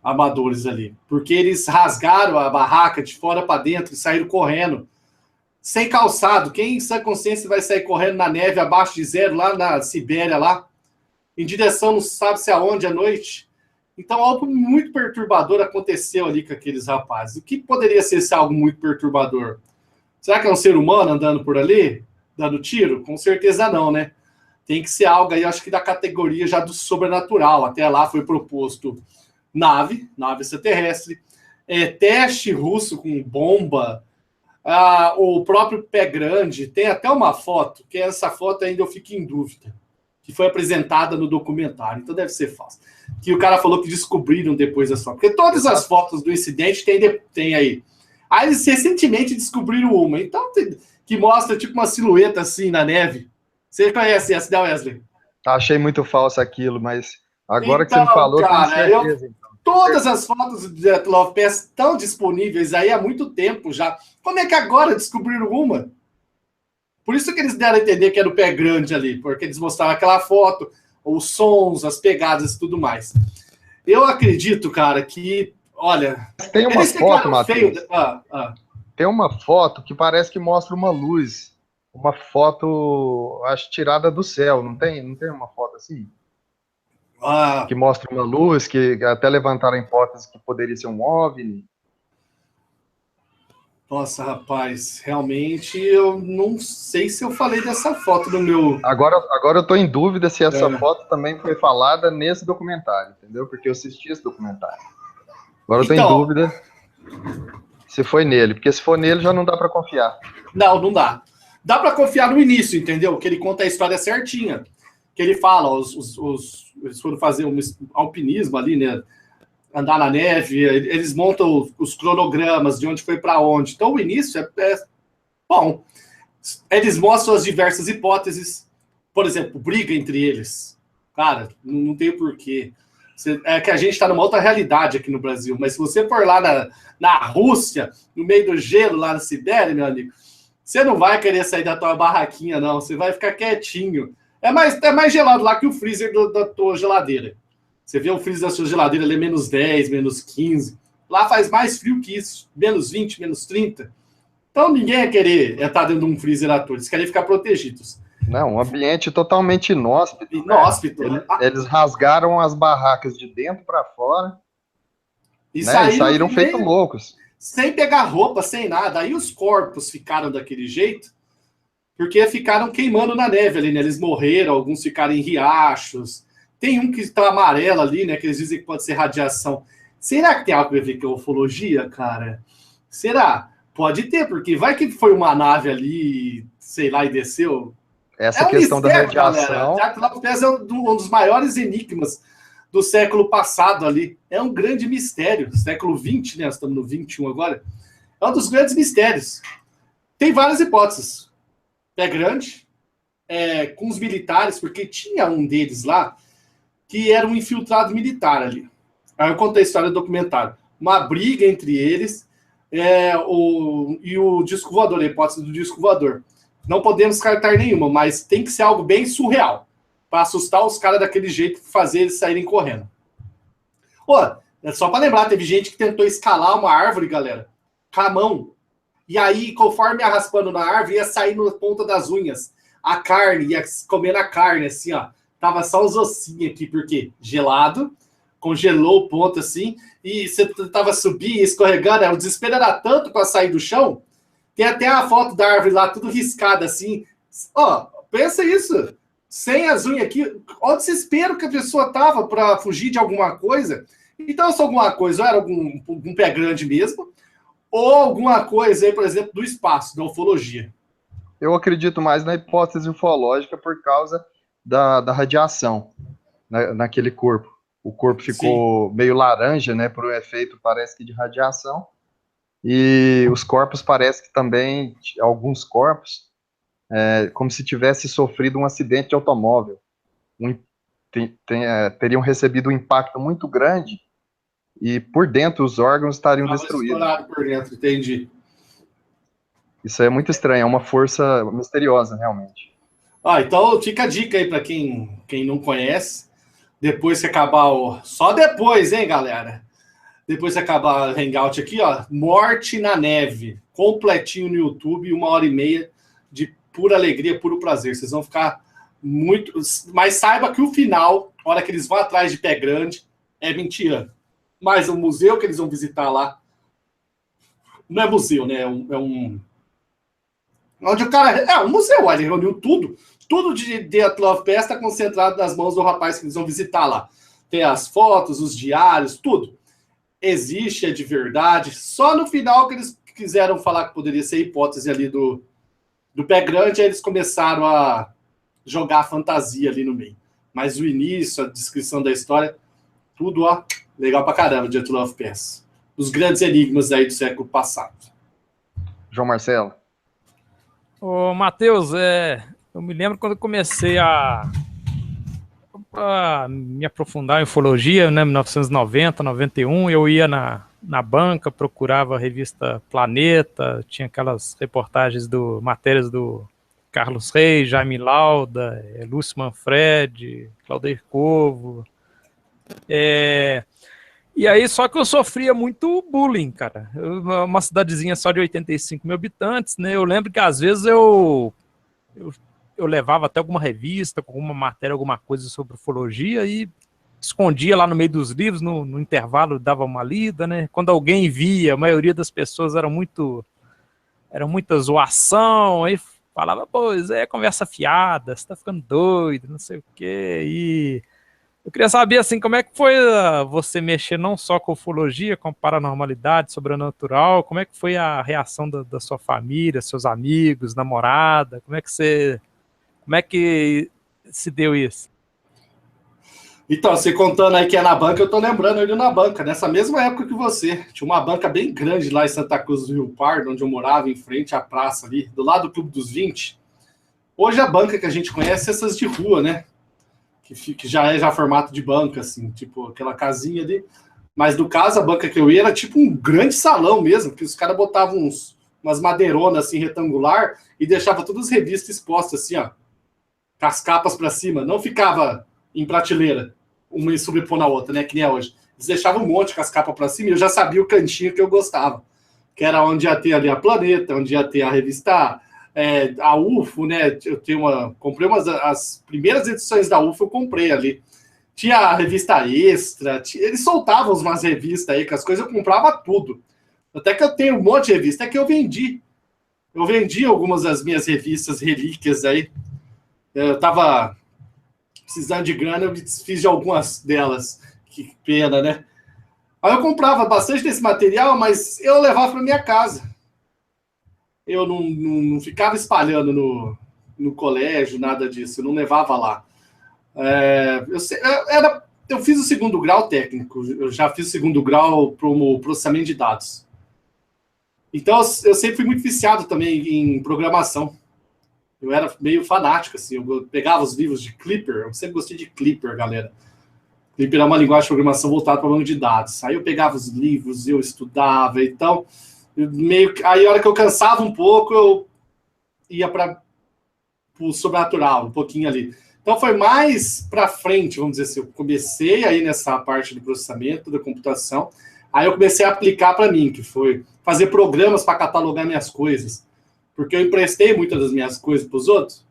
Amadores ali. Porque eles rasgaram a barraca de fora para dentro e saíram correndo. Sem calçado. Quem em sã consciência vai sair correndo na neve abaixo de zero, lá na Sibéria, lá, em direção não sabe se aonde à noite? Então, algo muito perturbador aconteceu ali com aqueles rapazes. O que poderia ser esse algo muito perturbador? Será que é um ser humano andando por ali, dando tiro? Com certeza não, né? Tem que ser algo aí, acho que da categoria já do sobrenatural. Até lá foi proposto nave extraterrestre, teste russo com bomba, o próprio pé grande. Tem até uma foto, que essa foto ainda eu fico em dúvida, que foi apresentada no documentário, então deve ser falso. Que o cara falou que descobriram depois da foto. Porque todas as fotos do incidente tem aí. Aí eles recentemente descobriram uma, então que mostra tipo uma silhueta assim na neve. Você conhece essa, né, Wesley? Achei muito falso aquilo, mas agora então, que você me falou, cara, tenho certeza. Todas as fotos do Dyatlov Pass estão disponíveis aí há muito tempo já. Como é que agora descobriram uma? Por isso que eles deram a entender que era o pé grande ali, porque eles mostraram aquela foto, os sons, as pegadas e tudo mais. Eu acredito, cara, que olha, tem uma foto, Matheus. Tem uma foto que parece que mostra uma luz. Uma foto, acho, tirada do céu. Não tem uma foto assim? Que mostra uma luz, que até levantaram a hipótese que poderia ser um OVNI. Nossa, rapaz, realmente eu não sei se eu falei dessa foto no meu... Agora eu tô em dúvida se essa foto também foi falada nesse documentário, entendeu? Porque eu assisti esse documentário. Agora eu tô em dúvida se foi nele, porque se for nele já não dá para confiar. Não dá. Dá para confiar no início, entendeu? Que ele conta a história certinha. Que ele fala, eles foram fazer um alpinismo ali, né? Andar na neve, eles montam os cronogramas de onde foi para onde. Então o início é bom. Eles mostram as diversas hipóteses. Por exemplo, briga entre eles. Cara, não tem porquê. É que a gente está numa outra realidade aqui no Brasil, mas se você for lá na Rússia, no meio do gelo, lá na Sibéria, meu amigo, você não vai querer sair da tua barraquinha, não. Você vai ficar quietinho. É mais gelado lá que o freezer da tua geladeira. Você vê o freezer da sua geladeira, ele é menos 10, menos 15. Lá faz mais frio que isso. Menos 20, menos 30. Então ninguém ia querer estar dentro de um freezer à toa, eles querem ficar protegidos. Não, um ambiente totalmente inóspito. Inóspito. Eles rasgaram as barracas de dentro para fora. E né? Saíram feito loucos. Sem pegar roupa, sem nada. Aí os corpos ficaram daquele jeito, porque ficaram queimando na neve ali, né? Eles morreram, alguns ficaram em riachos. Tem um que está amarelo ali, né? Que eles dizem que pode ser radiação. Será que tem algo a ver com a ufologia, cara? Será? Pode ter, porque vai que foi uma nave ali, sei lá, e desceu. Essa questão da radiação. Jack Lopez é um dos maiores enigmas do século passado ali. É um grande mistério. Século XX, né? Nós estamos no 21 agora. É um dos grandes mistérios. Tem várias hipóteses. Pé Grande, com os militares, porque tinha um deles lá que era um infiltrado militar ali. Aí eu contei a história do documentário. Uma briga entre eles e o disco voador, a hipótese do disco voador. Não podemos descartar nenhuma, mas tem que ser algo bem surreal para assustar os caras daquele jeito e fazer eles saírem correndo. Só para lembrar, teve gente que tentou escalar uma árvore, galera, com a mão. E aí, conforme ia raspando na árvore, ia sair na ponta das unhas. A carne, ia comendo a carne, assim, ó. Tava só os ossinhos aqui, porque gelado, congelou o ponto, assim, e você tava subindo, escorregando, o desespero era tanto para sair do chão. Tem até a foto da árvore lá, tudo riscada, assim. Pensa isso. Sem as unhas aqui. Olha o desespero que a pessoa tava para fugir de alguma coisa. Então, se alguma coisa era um pé grande mesmo, ou alguma coisa aí, por exemplo, do espaço, da ufologia. Eu acredito mais na hipótese ufológica por causa da radiação naquele corpo. O corpo ficou meio laranja, né, por um efeito, parece que de radiação. E os corpos parece que também, alguns corpos, como se tivesse sofrido um acidente de automóvel. Teriam recebido um impacto muito grande e por dentro os órgãos estariam destruídos. Estourado por dentro, entendi. Isso é muito estranho, é uma força misteriosa, realmente. Então fica a dica aí para quem não conhece. Depois que acabar Só depois, hein, galera? Depois que acabar o Hangout aqui, ó, Morte na Neve, completinho no YouTube, 1h30 de pura alegria, puro prazer. Vocês vão ficar muito... Mas saiba que o final, a hora que eles vão atrás de Pé Grande, é mentira. Mas o museu que eles vão visitar lá, não é museu, né? Onde o cara... É um museu, ele reuniu tudo. Tudo de The Love Pass está concentrado nas mãos do rapaz que eles vão visitar lá. Tem as fotos, os diários, tudo. Existe, é de verdade. Só no final que eles quiseram falar que poderia ser hipótese ali do Pé Grande, aí eles começaram a jogar a fantasia ali no meio. Mas o início, a descrição da história, tudo, legal pra caramba, The Love Pass. Os grandes enigmas aí do século passado. João Marcelo. Ô, Matheus, eu me lembro quando eu comecei a me aprofundar em ufologia, né, 1990, 91, eu ia na banca, procurava a revista Planeta, tinha aquelas reportagens matérias do Carlos Reis, Jaime Lauda, Lúcio Manfredi, Claudir Covo. E aí, só que eu sofria muito bullying, cara. Uma cidadezinha só de 85 mil habitantes, né? Eu lembro que às vezes eu levava até alguma revista, com alguma matéria, alguma coisa sobre ufologia e escondia lá no meio dos livros, no intervalo dava uma lida, né? Quando alguém via, a maioria das pessoas era muita zoação, aí falava, conversa fiada, você tá ficando doido, não sei o quê, e eu queria saber, assim, como é que foi você mexer não só com ufologia, com paranormalidade, sobrenatural, como é que foi a reação da sua família, seus amigos, namorada, como é que se deu isso? Então, você contando aí que é na banca, eu tô lembrando ele na banca, nessa mesma época que você. Tinha uma banca bem grande lá em Santa Cruz do Rio Pardo, onde eu morava, em frente à praça ali, do lado do Clube dos 20. Hoje a banca que a gente conhece é essas de rua, né? Que já é formato de banca, assim, tipo aquela casinha ali. Mas no caso, a banca que eu ia era tipo um grande salão mesmo, que os caras botavam umas madeironas assim, retangular, e deixavam todas as revistas expostas assim, ó, com as capas para cima. Não ficava em prateleira, uma sobrepondo a outra, né, que nem é hoje. Eles deixavam um monte com as capas para cima e eu já sabia o cantinho que eu gostava. que era onde ia ter ali a Planeta, onde ia ter a revista a UFO, né? Comprei as primeiras edições da UFO, eu comprei ali. Tinha a revista Extra, eles soltavam umas revistas aí, que as coisas eu comprava tudo. Até que eu tenho um monte de revista que eu vendi. Eu vendi algumas das minhas revistas relíquias aí. Eu tava precisando de grana, eu me desfiz de algumas delas. Que pena, né? Aí eu comprava bastante desse material, mas eu levava para minha casa. Eu não ficava espalhando no colégio, nada disso. Eu não levava lá. Eu fiz o segundo grau técnico. Eu já fiz o segundo grau para o processamento de dados. Então, eu sempre fui muito viciado também em programação. Eu era meio fanático, assim. Eu pegava os livros de Clipper. Eu sempre gostei de Clipper, galera. Clipper é uma linguagem de programação voltada para o banco de dados. Aí eu pegava os livros, eu estudava. Então, aí a hora que eu cansava um pouco, eu ia para o sobrenatural, um pouquinho ali. Então, foi mais para frente, vamos dizer assim. Eu comecei aí nessa parte do processamento, da computação. Aí eu comecei a aplicar para mim, que foi fazer programas para catalogar minhas coisas. Porque eu emprestei muitas das minhas coisas para os outros.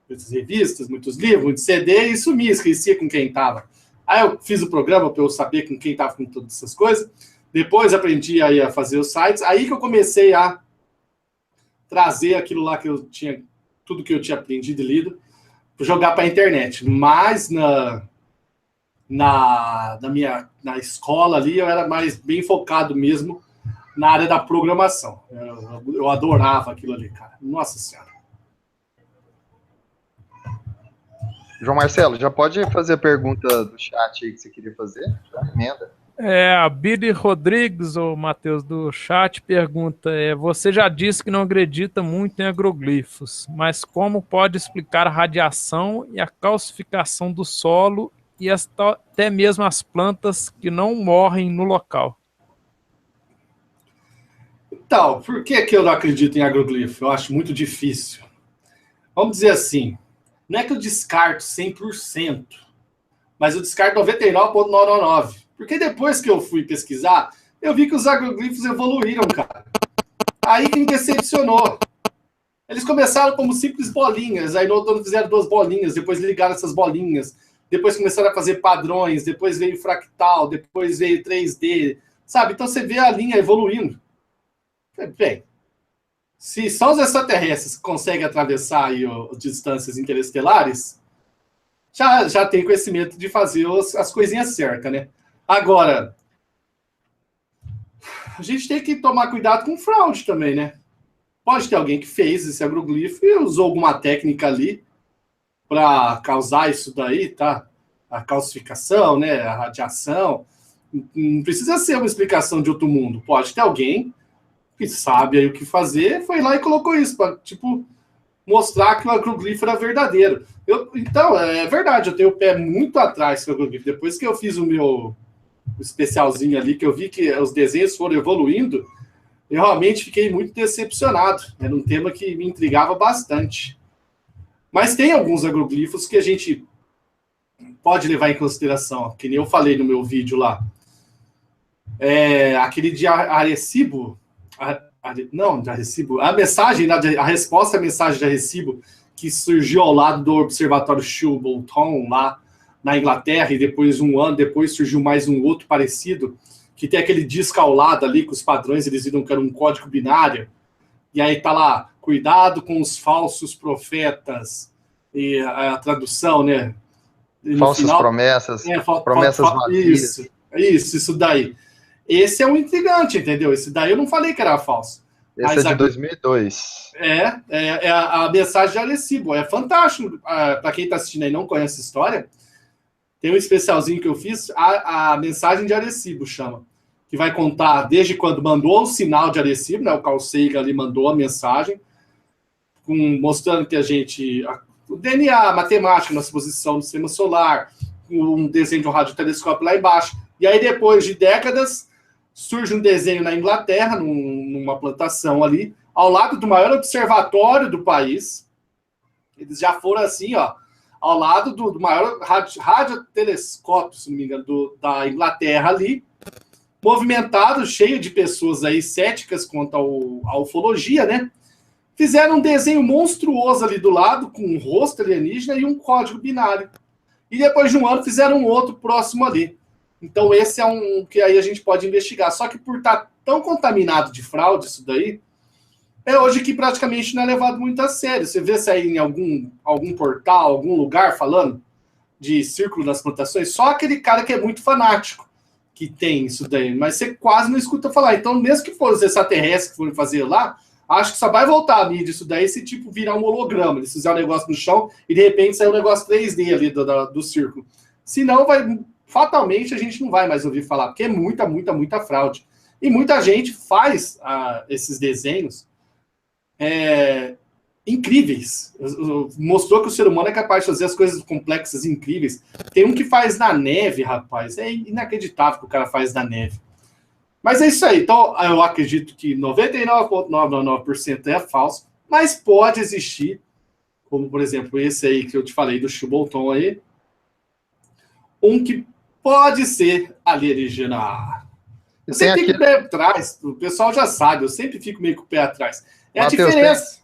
Muitas revistas, muitos livros, muitos CD, e sumia, esquecia com quem estava. Aí eu fiz o programa para eu saber com quem estava com todas essas coisas. Depois aprendi aí a fazer os sites. Aí que eu comecei a trazer aquilo lá que eu tinha, tudo que eu tinha aprendido e lido, para jogar para a internet. Mas na escola ali, eu era mais bem focado mesmo na área da programação. Eu adorava aquilo ali, cara. Nossa Senhora. João Marcelo, já pode fazer a pergunta do chat aí que você queria fazer? Já emenda. A Biri Rodrigues, o Matheus do chat, pergunta: você já disse que não acredita muito em agroglifos, mas como pode explicar a radiação e a calcificação do solo e até mesmo as plantas que não morrem no local? Então, por que eu não acredito em agroglifo? Eu acho muito difícil. Vamos dizer assim, não é que eu descarto 100%, mas eu descarto 99,999%. Porque depois que eu fui pesquisar, eu vi que os agroglifos evoluíram, cara. Aí que me decepcionou. Eles começaram como simples bolinhas, aí no outono fizeram 2 bolinhas, depois ligaram essas bolinhas, depois começaram a fazer padrões, depois veio fractal, depois veio 3D, sabe? Então você vê a linha evoluindo. Bem, se só os extraterrestres conseguem atravessar aí as distâncias interestelares, já tem conhecimento de fazer as coisinhas certas, né? Agora, a gente tem que tomar cuidado com fraude também, né? Pode ter alguém que fez esse agroglifo e usou alguma técnica ali para causar isso daí, tá? A calcificação, né? A radiação. Não precisa ser uma explicação de outro mundo. Pode ter alguém que sabe aí o que fazer, foi lá e colocou isso para, tipo, mostrar que o agroglifo era verdadeiro. Então, é verdade, eu tenho o pé muito atrás do agroglifo. Depois que eu fiz o meu especialzinho ali, que eu vi que os desenhos foram evoluindo, eu realmente fiquei muito decepcionado. Era um tema que me intrigava bastante. Mas tem alguns agroglifos que a gente pode levar em consideração, que nem eu falei no meu vídeo lá. Aquele de Arecibo, de Arecibo, a resposta à mensagem de Arecibo, que surgiu ao lado do Observatório Shubbolton, lá na Inglaterra, e depois, um ano depois, surgiu mais um outro parecido, que tem aquele disco ao lado ali, com os padrões, eles viram que era um código binário, e aí tá lá, cuidado com os falsos profetas, e a tradução, né? Falsas final, promessas, promessas vazias. Isso daí. Esse é um intrigante, entendeu? Esse daí eu não falei que era falso. Esse é de 2002. A mensagem de Arecibo. É fantástico. Para quem está assistindo aí e não conhece a história, tem um especialzinho que eu fiz, a mensagem de Arecibo chama, que vai contar desde quando mandou o sinal de Arecibo, né? O Carl Sagan ali mandou a mensagem, mostrando que o DNA, a matemática, nossa posição no sistema solar, um desenho de um radiotelescópio lá embaixo. E aí, depois de décadas, surge um desenho na Inglaterra, numa plantação ali, ao lado do maior observatório do país. Eles já foram assim, ó, ao lado do maior radiotelescópio, se não me engano, da Inglaterra ali. movimentado, cheio de pessoas aí céticas quanto à ufologia, né? Fizeram um desenho monstruoso ali do lado, com um rosto alienígena e um código binário. E depois de um ano fizeram um outro próximo ali. Então esse é um que aí a gente pode investigar. Só que por estar tão contaminado de fraude isso daí, é hoje que praticamente não é levado muito a sério. Você vê sair em algum portal, algum lugar falando de Círculo das Plantações, só aquele cara que é muito fanático que tem isso daí, mas você quase não escuta falar. Então, mesmo que for os extraterrestres que forem fazer lá, acho que só vai voltar a mídia isso daí se tipo virar um holograma, eles fizerem um negócio no chão e de repente sair um negócio 3D ali do círculo. Senão, fatalmente a gente não vai mais ouvir falar, porque é muita fraude. E muita gente faz esses desenhos incríveis. Mostrou que o ser humano é capaz de fazer as coisas complexas incríveis. Tem um que faz na neve, rapaz. É inacreditável que o cara faz na neve. Mas é isso aí. Então, eu acredito que 99,99% é falso, mas pode existir, como, por exemplo, esse aí que eu te falei, do Chubbolton aí, um que pode ser alienígena. Eu sempre fico meio atrás, o pessoal já sabe, eu sempre fico meio com o pé atrás. É Mateus, a diferença.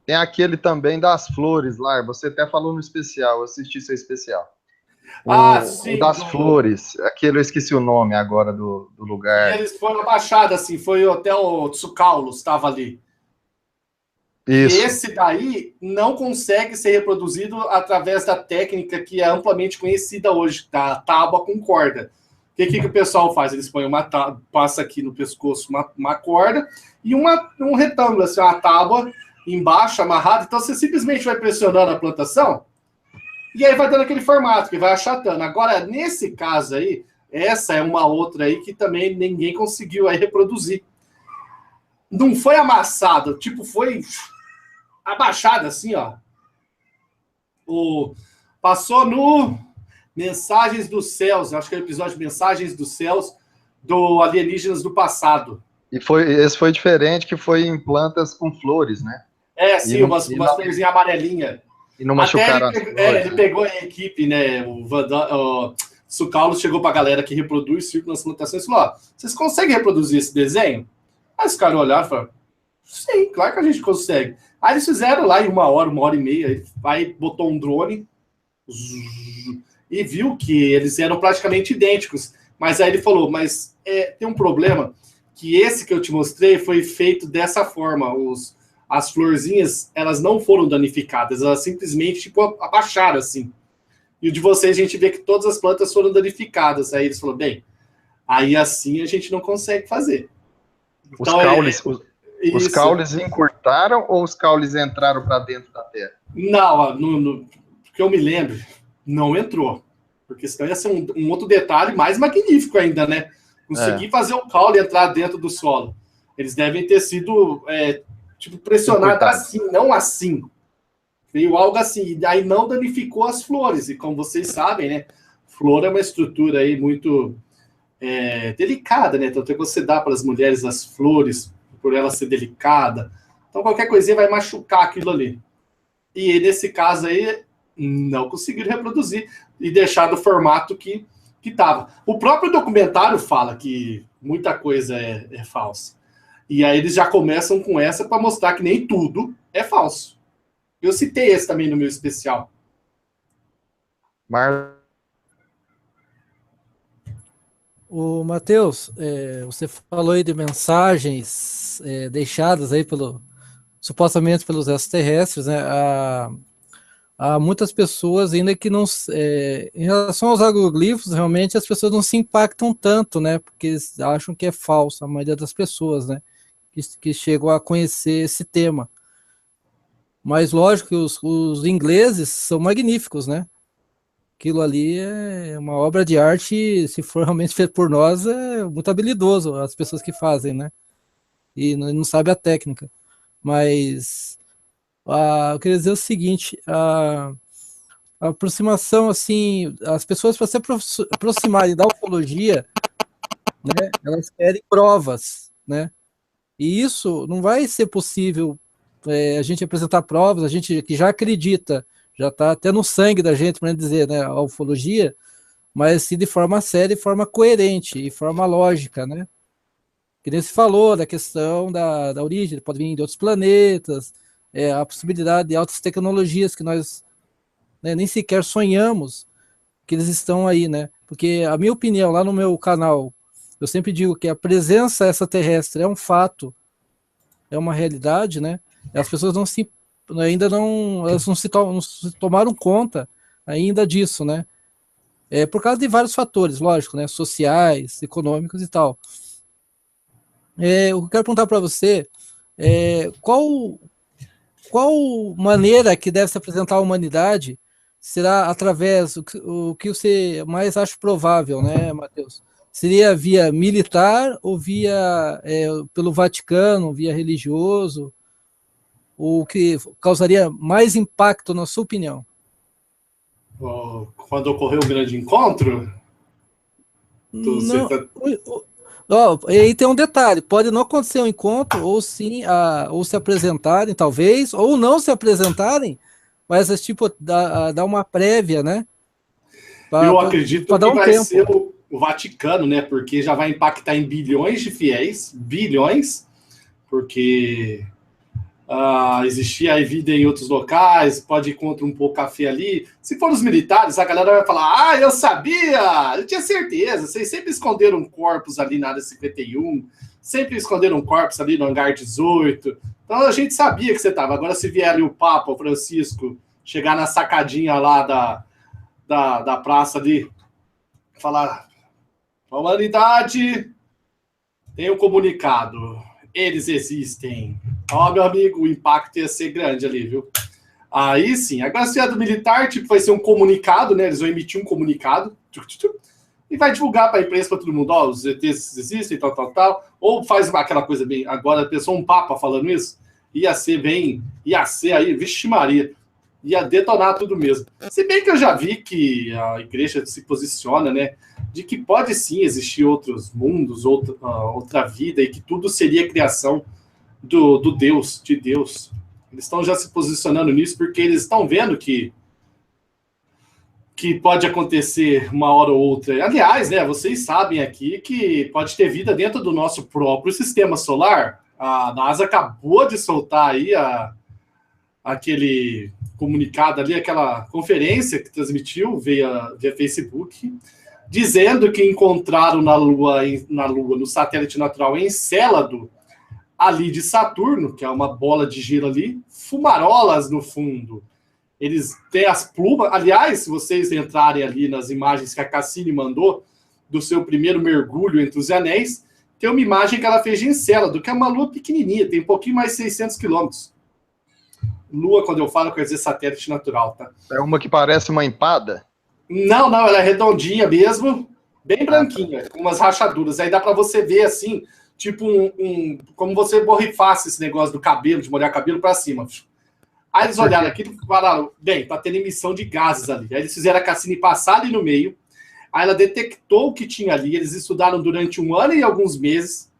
Tem aquele também das flores lá, você até falou no especial, eu assisti seu especial. Sim. O das flores, aquele eu esqueci o nome agora do lugar. Eles foram abaixados, assim, foi até o Tsukaulos, estava ali. Isso. Esse daí não consegue ser reproduzido através da técnica que é amplamente conhecida hoje, da tábua com corda. O que o pessoal faz? Eles põem passa aqui no pescoço uma corda e um retângulo, assim, uma tábua embaixo, amarrada. Então você simplesmente vai pressionando a plantação e aí vai dando aquele formato, que vai achatando. Agora, nesse caso aí, essa é uma outra aí que também ninguém conseguiu aí reproduzir. Não foi amassado, tipo, foi abaixado assim, ó. Passou no Mensagens dos Céus, acho que é o episódio Mensagens dos Céus do Alienígenas do Passado. E esse foi diferente, que foi em plantas com flores, né? Sim, umas florzinhas amarelinhas. E não machucaram as flores. Ele pegou a equipe, né? O Tsukaulos chegou pra galera que reproduz Círculo nas Plantações e falou: vocês conseguem reproduzir esse desenho? Aí os caras olharam e falaram: sim, claro que a gente consegue. Aí eles fizeram lá em uma hora e meia, aí botou um drone e viu que eles eram praticamente idênticos. Mas aí ele falou, mas tem um problema, que esse que eu te mostrei foi feito dessa forma. As florzinhas, elas não foram danificadas, elas simplesmente tipo, abaixaram assim. E o de vocês, a gente vê que todas as plantas foram danificadas. Aí eles falaram, bem, aí assim a gente não consegue fazer. Então, os caules encurtaram ou os caules entraram para dentro da terra? Não, que eu me lembro, não entrou. Porque senão ia ser um outro detalhe mais magnífico ainda, né? Conseguir fazer o caule entrar dentro do solo. Eles devem ter sido tipo pressionados assim, não assim. Veio algo assim, e aí não danificou as flores. E como vocês sabem, né? Flor é uma estrutura aí muito delicada, né? Tanto é que você dá para as mulheres as flores por ela ser delicada. Então qualquer coisinha vai machucar aquilo ali. E nesse caso aí, não conseguiram reproduzir e deixar do formato que estava. O próprio documentário fala que muita coisa é falsa. E aí eles já começam com essa para mostrar que nem tudo é falso. Eu citei esse também no meu especial. O Matheus, você falou aí de mensagens deixadas aí supostamente pelos extraterrestres, né? Há muitas pessoas ainda que não, em relação aos agroglifos, realmente as pessoas não se impactam tanto, né? Porque eles acham que é falso, a maioria das pessoas, né? Que chegam a conhecer esse tema. Mas lógico que os ingleses são magníficos, né? Aquilo ali é uma obra de arte, se for realmente feito por nós, é muito habilidoso as pessoas que fazem, né? E não sabe a técnica. Mas eu queria dizer o seguinte, a aproximação, assim, as pessoas para se aproximarem da ufologia, né, elas querem provas, né? E isso não vai ser possível a gente apresentar provas, a gente que já acredita, já está até no sangue da gente, para dizer, né, a ufologia, mas sim de forma séria, de forma coerente e forma lógica, né? Que nem se falou da questão da origem, pode vir de outros planetas, a possibilidade de altas tecnologias que nós, né, nem sequer sonhamos que eles estão aí, né? Porque a minha opinião, lá no meu canal, eu sempre digo que a presença extraterrestre é um fato, é uma realidade, né? As pessoas ainda não, elas não se tomaram conta ainda disso, né? Por causa de vários fatores, lógico, né? Sociais, econômicos e tal. Eu quero perguntar para você, qual maneira que deve se apresentar a humanidade será através, o que você mais acha provável, né, Matheus? Seria via militar ou pelo Vaticano, via religioso? O que causaria mais impacto, na sua opinião? Quando ocorreu o grande encontro? Não, aí tem um detalhe, pode não acontecer um encontro, ou sim, ou se apresentarem, talvez, ou não se apresentarem, mas tipo, dá uma prévia, né? Eu acredito dar que um vai tempo. ser o Vaticano, né? Porque já vai impactar em bilhões de fiéis, bilhões, porque existia aí vida em outros locais, pode encontrar um pouco café ali. Se for os militares, a galera vai falar: eu sabia, eu tinha certeza, vocês sempre esconderam corpos ali na área 51, sempre esconderam corpos ali no hangar 18, então a gente sabia que você estava. Agora, se vier ali o Papa, o Francisco, chegar na sacadinha lá da praça ali, falar: a humanidade tem um comunicado, eles existem. Meu amigo, o impacto ia ser grande ali, viu? Aí sim, agora se é do militar, tipo, vai ser um comunicado, né? Eles vão emitir um comunicado e vai divulgar para a imprensa, para todo mundo: os ETs existem, tal. Ou faz aquela coisa bem, agora pensou um papa falando isso, ia ser aí, vixe Maria, ia detonar tudo mesmo. Se bem que eu já vi que a igreja se posiciona, né, de que pode sim existir outros mundos, outra vida, e que tudo seria criação de Deus. Eles estão já se posicionando nisso porque eles estão vendo que pode acontecer uma hora ou outra. Aliás, né, vocês sabem aqui que pode ter vida dentro do nosso próprio sistema solar. A NASA acabou de soltar aí aquele comunicado ali, aquela conferência que transmitiu via Facebook, dizendo que encontraram na Lua, no satélite natural Encélado, ali de Saturno, que é uma bola de gelo ali, fumarolas no fundo. Eles têm as plumas. Aliás, se vocês entrarem ali nas imagens que a Cassini mandou do seu primeiro mergulho entre os anéis, tem uma imagem que ela fez de Encélado, que é uma lua pequenininha, tem um pouquinho mais de 600 quilômetros. Lua, quando eu falo, quer dizer satélite natural, tá? É uma que parece uma empada? Não, ela é redondinha mesmo, bem branquinha, com umas rachaduras. Aí dá para você ver assim, tipo como você borrifasse esse negócio do cabelo, de molhar cabelo para cima. Aí eles olharam aqui e falaram: bem, tá tendo emissão de gases ali. Aí eles fizeram a Cassini passar ali no meio, aí ela detectou o que tinha ali. Eles estudaram durante 1 ano e alguns meses,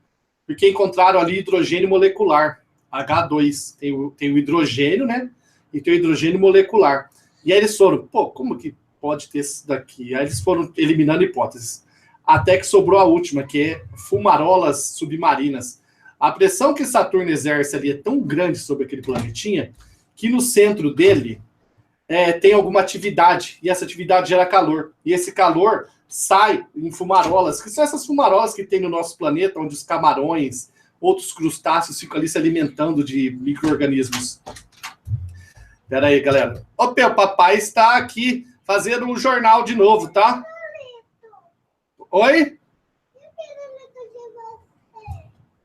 porque encontraram ali hidrogênio molecular, H2. Tem o hidrogênio, né? E tem o hidrogênio molecular. E aí eles foram: como que pode ter isso daqui? Aí eles foram eliminando hipóteses. Até que sobrou a última, que é fumarolas submarinas. A pressão que Saturno exerce ali é tão grande sobre aquele planetinha que no centro dele tem alguma atividade, e essa atividade gera calor. E esse calor sai em fumarolas, que são essas fumarolas que tem no nosso planeta, onde os camarões, outros crustáceos ficam ali se alimentando de micro-organismos. Pera aí, galera. O papai está aqui fazendo um jornal de novo, tá? Oi?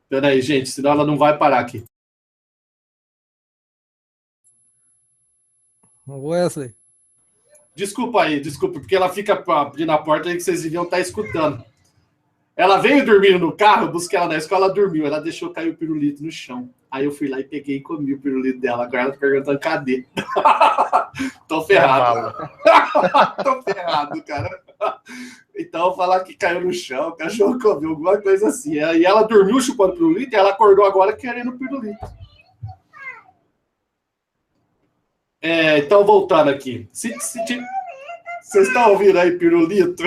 Peraí, gente, senão ela não vai parar aqui. Wesley. Desculpa, porque ela fica abrindo a porta aí que vocês deviam estar escutando. Ela veio dormindo no carro, eu busquei ela na escola, ela dormiu. Ela deixou cair o pirulito no chão. Aí eu fui lá e peguei e comi o pirulito dela. Agora ela tá perguntando: cadê? Tô ferrado. Tô ferrado, cara. Então, falar que caiu no chão, o cachorro comeu, alguma coisa assim. E ela dormiu chupando pirulito e ela acordou agora querendo pirulito. Então, voltando aqui. Vocês estão ouvindo aí, pirulito?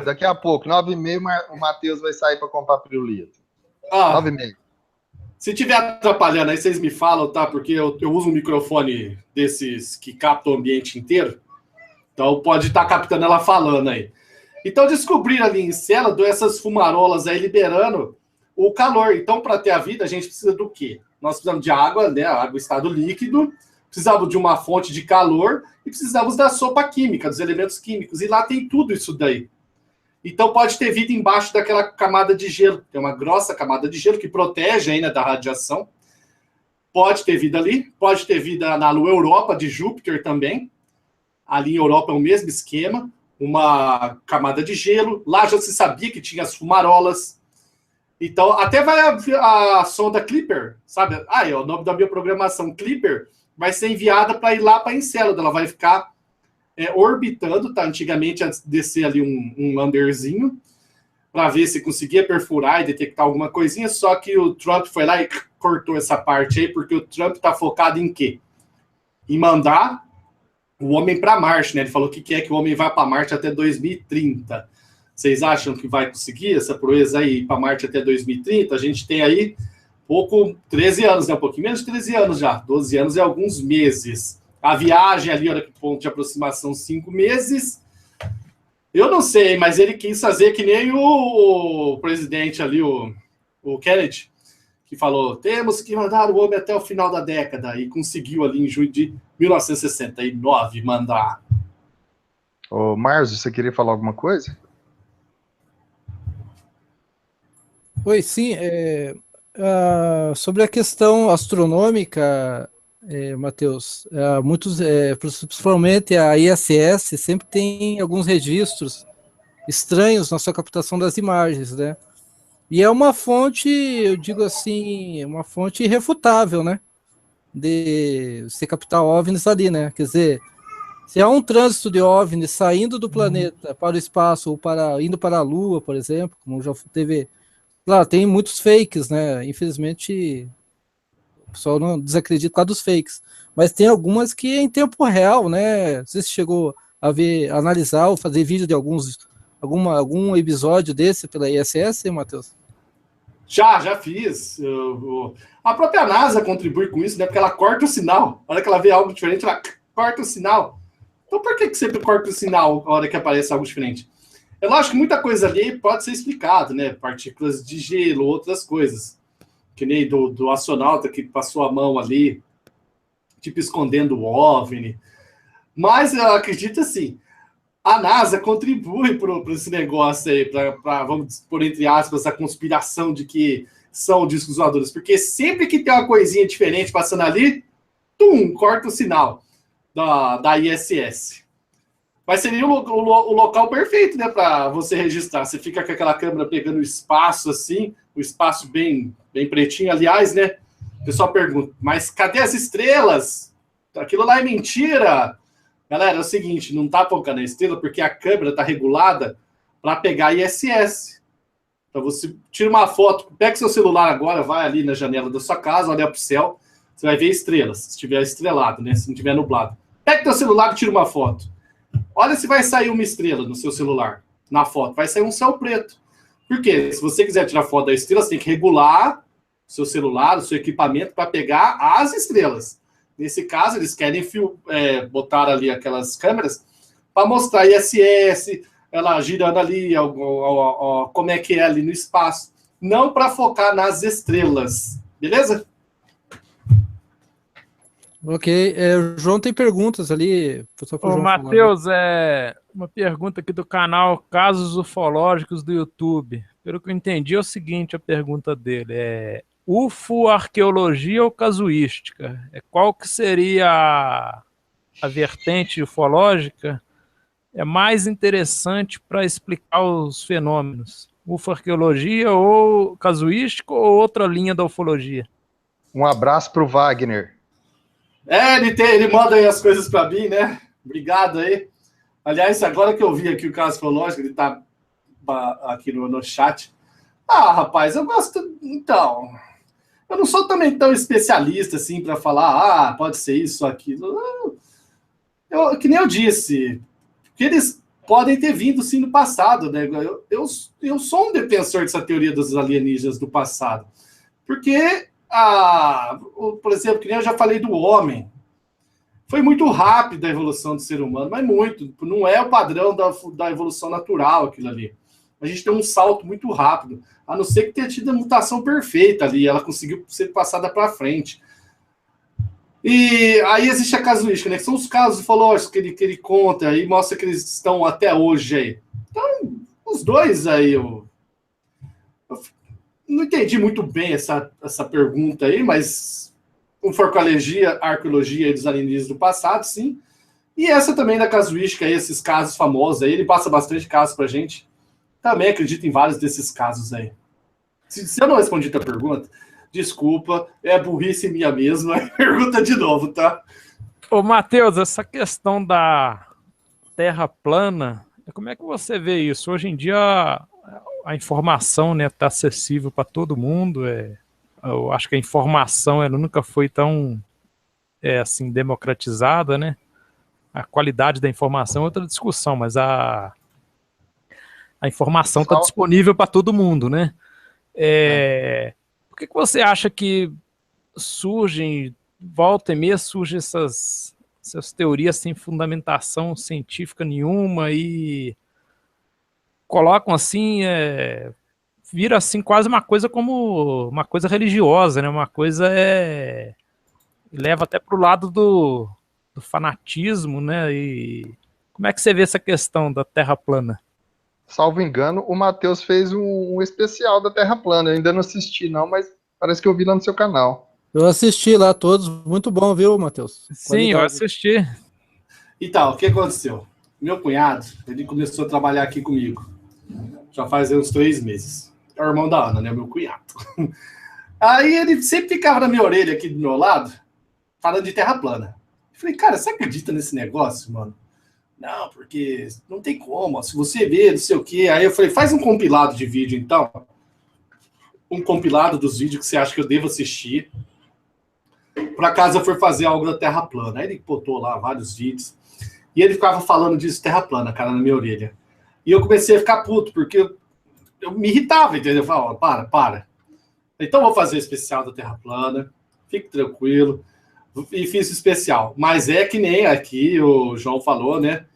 Daqui a pouco, 9h30, o Matheus vai sair para comprar pirulito. 9h30. Se tiver atrapalhando aí, vocês me falam, tá? Porque eu uso um microfone desses que capta o ambiente inteiro. Então pode estar captando ela falando aí. Então descobriram ali em Encélado essas fumarolas aí liberando o calor. Então, para ter a vida, a gente precisa do quê? Nós precisamos de água, né? Água em estado líquido, precisamos de uma fonte de calor e precisamos da sopa química, dos elementos químicos. E lá tem tudo isso daí. Então pode ter vida embaixo daquela camada de gelo. Tem uma grossa camada de gelo que protege ainda da radiação. Pode ter vida ali. Pode ter vida na Lua Europa de Júpiter também. Ali em Europa é o mesmo esquema. Uma camada de gelo. Lá já se sabia que tinha as fumarolas. Então, até vai a sonda Clipper, sabe? É o nome da minha programação. Clipper vai ser enviada para ir lá para Encélado. Ela vai ficar orbitando, tá? Antigamente, antes de descer ali um landerzinho, para ver se conseguia perfurar e detectar alguma coisinha, só que o Trump foi lá e cortou essa parte aí, porque o Trump tá focado em quê? Em mandar o homem para Marte, né? Ele falou que quer que o homem vá para Marte até 2030. Vocês acham que vai conseguir essa proeza aí ir para Marte até 2030? A gente tem aí 13 anos, né? Um pouquinho menos de 13 anos já. 12 anos e alguns meses. A viagem ali, olha que ponto de aproximação, 5 meses. Eu não sei, mas ele quis fazer que nem o presidente ali, o Kennedy, que falou, temos que mandar o homem até o final da década. E conseguiu ali em junho de 1969 mandar. Ô, Márcio, você queria falar alguma coisa? Oi, sim. Sobre a questão astronômica, Matheus, principalmente a ISS sempre tem alguns registros estranhos na sua captação das imagens, né? E é uma fonte, eu digo assim, uma fonte irrefutável, né? De você captar OVNIs ali, né? Quer dizer, se há um trânsito de OVNIs saindo do planeta para o espaço ou indo para a Lua, por exemplo, como já teve... Claro, tem muitos fakes, né? Infelizmente, o pessoal não desacredita por causa dos fakes. Mas tem algumas que é em tempo real, né? Não sei se chegou a ver, analisar ou fazer vídeo de algum episódio desse pela ISS, Matheus? Já fiz. A própria NASA contribui com isso, né? Porque ela corta o sinal. Na hora que ela vê algo diferente, ela corta o sinal. Então por que sempre corta o sinal na hora que aparece algo diferente? É lógico que muita coisa ali pode ser explicado, né? Partículas de gelo, outras coisas. Que nem do astronauta que passou a mão ali, tipo escondendo o OVNI. Mas eu acredito assim, a NASA contribui para esse negócio aí, para, vamos pôr entre aspas, a conspiração de que são discos voadores. Porque sempre que tem uma coisinha diferente passando ali, corta o sinal da ISS. Mas seria o local perfeito, né, para você registrar. Você fica com aquela câmera pegando o espaço assim, o espaço bem pretinho. Aliás, né, o pessoal pergunta, mas cadê as estrelas? Aquilo lá é mentira. Galera, é o seguinte, não tá focando na estrela porque a câmera tá regulada para pegar ISS. Então você tira uma foto, pega seu celular agora, vai ali na janela da sua casa, olha pro céu, você vai ver estrelas, se estiver estrelado, né, se não estiver nublado. Pega teu celular e tira uma foto. Olha se vai sair uma estrela no seu celular, na foto. Vai sair um céu preto. Por quê? Se você quiser tirar foto da estrela, você tem que regular o seu celular, o seu equipamento para pegar as estrelas. Nesse caso, eles querem botar ali aquelas câmeras para mostrar ISS, ela girando ali, como é que é ali no espaço. Não para focar nas estrelas. Beleza? Ok, o João tem perguntas ali. Ô, Matheus, uma pergunta aqui do canal Casos Ufológicos do YouTube. Pelo que eu entendi, é o seguinte, a pergunta dele é UFO, arqueologia ou casuística? Qual que seria a vertente ufológica mais interessante para explicar os fenômenos? UFO, arqueologia ou casuística ou outra linha da ufologia? Um abraço para o Wagner. Ele manda aí as coisas para mim, né? Obrigado aí. Aliás, agora que eu vi aqui o caso ufológico, ele tá aqui no chat. Rapaz, eu gosto... Então, Eu não sou também tão especialista assim para falar, pode ser isso, aquilo. Que nem eu disse, que eles podem ter vindo sim no passado, né? Eu sou um defensor dessa teoria dos alienígenas do passado, porque, por exemplo, que nem eu já falei do homem, foi muito rápida a evolução do ser humano, mas muito, não é o padrão da evolução natural aquilo ali. A gente tem um salto muito rápido, a não ser que tenha tido a mutação perfeita ali, ela conseguiu ser passada para frente. E aí existe a casuística, né? Que são os casos ufológicos que ele conta e mostra que eles estão até hoje aí. Então, os dois aí, eu não entendi muito bem essa pergunta aí, mas conforcologia, arqueologia dos alienígenas do passado, sim. E essa também da casuística, aí, esses casos famosos aí, ele passa bastante casos pra gente. Também acredito em vários desses casos aí. Se eu não respondi a pergunta, desculpa, é burrice minha mesmo, pergunta de novo, tá? Ô, Matheus, essa questão da Terra plana, como é que você vê isso? Hoje em dia a informação, né, tá acessível para todo mundo, eu acho que a informação ela nunca foi tão assim, democratizada, né? A qualidade da informação é outra discussão, mas a informação está disponível para todo mundo, né? Por que você acha que surgem, volta e meia, surgem essas teorias sem fundamentação científica nenhuma e colocam assim, vira assim quase uma coisa como uma coisa religiosa, né? Uma coisa leva até para o lado do fanatismo, né? E como é que você vê essa questão da Terra plana? Salvo engano, o Matheus fez um especial da Terra plana. Eu ainda não assisti, não, mas parece que eu vi lá no seu canal. Eu assisti lá todos, muito bom, viu, Matheus? Sim, eu assisti. Então, o que aconteceu? Meu cunhado, ele começou a trabalhar aqui comigo. Já faz uns 3 meses. É o irmão da Ana, né? Meu cunhado. Aí ele sempre ficava na minha orelha aqui do meu lado, falando de terra plana. Eu falei, cara, você acredita nesse negócio, mano? Não, porque não tem como. Se você vê, não sei o quê. Aí eu falei, faz um compilado de vídeo, então. Um compilado dos vídeos que você acha que eu devo assistir. Por acaso eu for fazer algo da Terra plana. Aí ele botou lá vários vídeos. E ele ficava falando disso, Terra plana, cara, na minha orelha. E eu comecei a ficar puto, porque eu me irritava, entendeu? Eu falava, para. Então eu vou fazer o especial da Terra plana. Fique tranquilo. E fiz o especial. Mas é que nem aqui o João falou, né?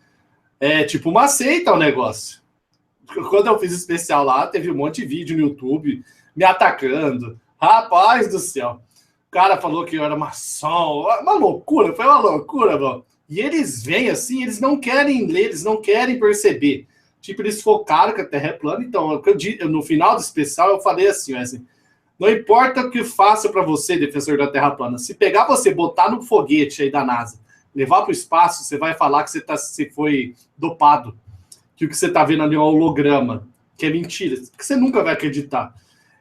É tipo uma seita o negócio. Quando eu fiz o especial lá, teve um monte de vídeo no YouTube me atacando. Rapaz do céu. O cara falou que eu era maçom. Uma loucura, foi uma loucura, mano. E eles vêm assim, eles não querem ler, eles não querem perceber. Tipo, eles focaram que a Terra é plana. Então, no final do especial, eu falei assim, não importa o que faça para você, defensor da Terra plana, se pegar você, botar no foguete aí da NASA, levar para o espaço, você vai falar que você foi dopado, que o que você está vendo ali é um holograma, que é mentira, que você nunca vai acreditar.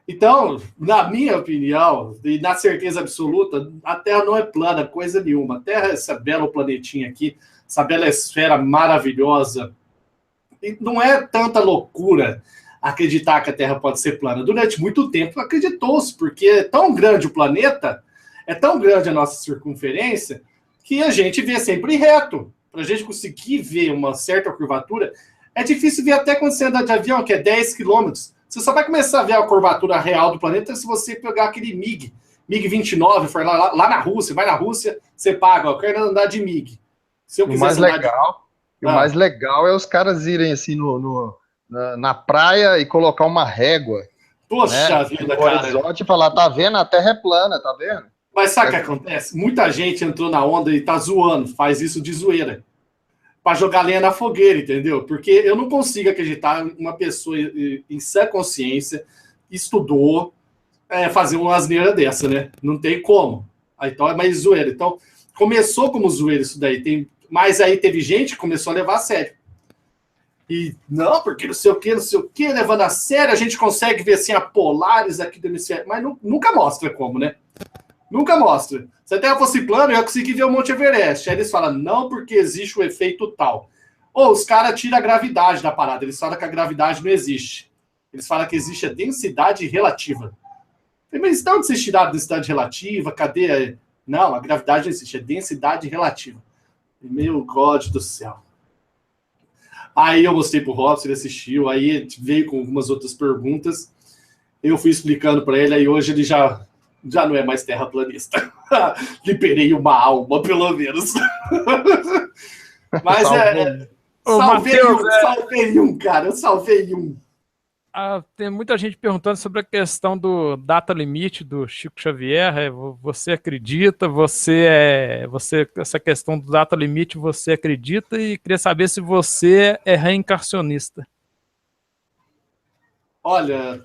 Então, na minha opinião, e na certeza absoluta, a Terra não é plana, coisa nenhuma. A Terra é essa bela planetinha aqui, essa bela esfera maravilhosa. E não é tanta loucura acreditar que a Terra pode ser plana. Durante muito tempo acreditou-se, porque é tão grande o planeta, é tão grande a nossa circunferência, que a gente vê sempre reto. Para a gente conseguir ver uma certa curvatura, é difícil ver até quando você anda de avião, que é 10 quilômetros. Você só vai começar a ver a curvatura real do planeta se você pegar aquele MiG-29, for lá na Rússia, vai na Rússia, você paga, eu quero andar de MiG. Se eu quiser o mais legal é os caras irem assim na praia e colocar uma régua. Poxa vida, cara. No horizonte e falar, tá vendo? A Terra é plana, tá vendo? Mas sabe o que acontece? Muita gente entrou na onda e tá zoando, faz isso de zoeira. Para jogar lenha na fogueira, entendeu? Porque eu não consigo acreditar uma pessoa em sã consciência estudou fazer uma asneira dessa, né? Não tem como. Então é mais zoeira. Então, começou como zoeira isso daí. Mas aí teve gente que começou a levar a sério. E não, porque não sei o que, levando a sério, a gente consegue ver assim a polares aqui do hemisfério, mas nunca mostra como, né? Nunca mostra. Se a Terra fosse plana, eu ia conseguir ver o Monte Everest. Aí eles falam, não, porque existe o efeito tal. Ou os caras tiram a gravidade da parada. Eles falam que a gravidade não existe. Eles falam que existe a densidade relativa. Mas de onde vocês tiraram densidade relativa? Cadê? Não, a gravidade não existe, é densidade relativa. Meu God do céu. Aí eu mostrei pro Robson, ele assistiu, aí ele veio com algumas outras perguntas. Eu fui explicando para ele, aí hoje ele já não é mais terraplanista. Liberei uma alma, pelo menos. Mas salvei um, cara. Eu salvei um. Tem muita gente perguntando sobre a questão do data limite do Chico Xavier. Você acredita? Essa questão do data limite, você acredita? E queria saber se você é reencarnacionista. Olha,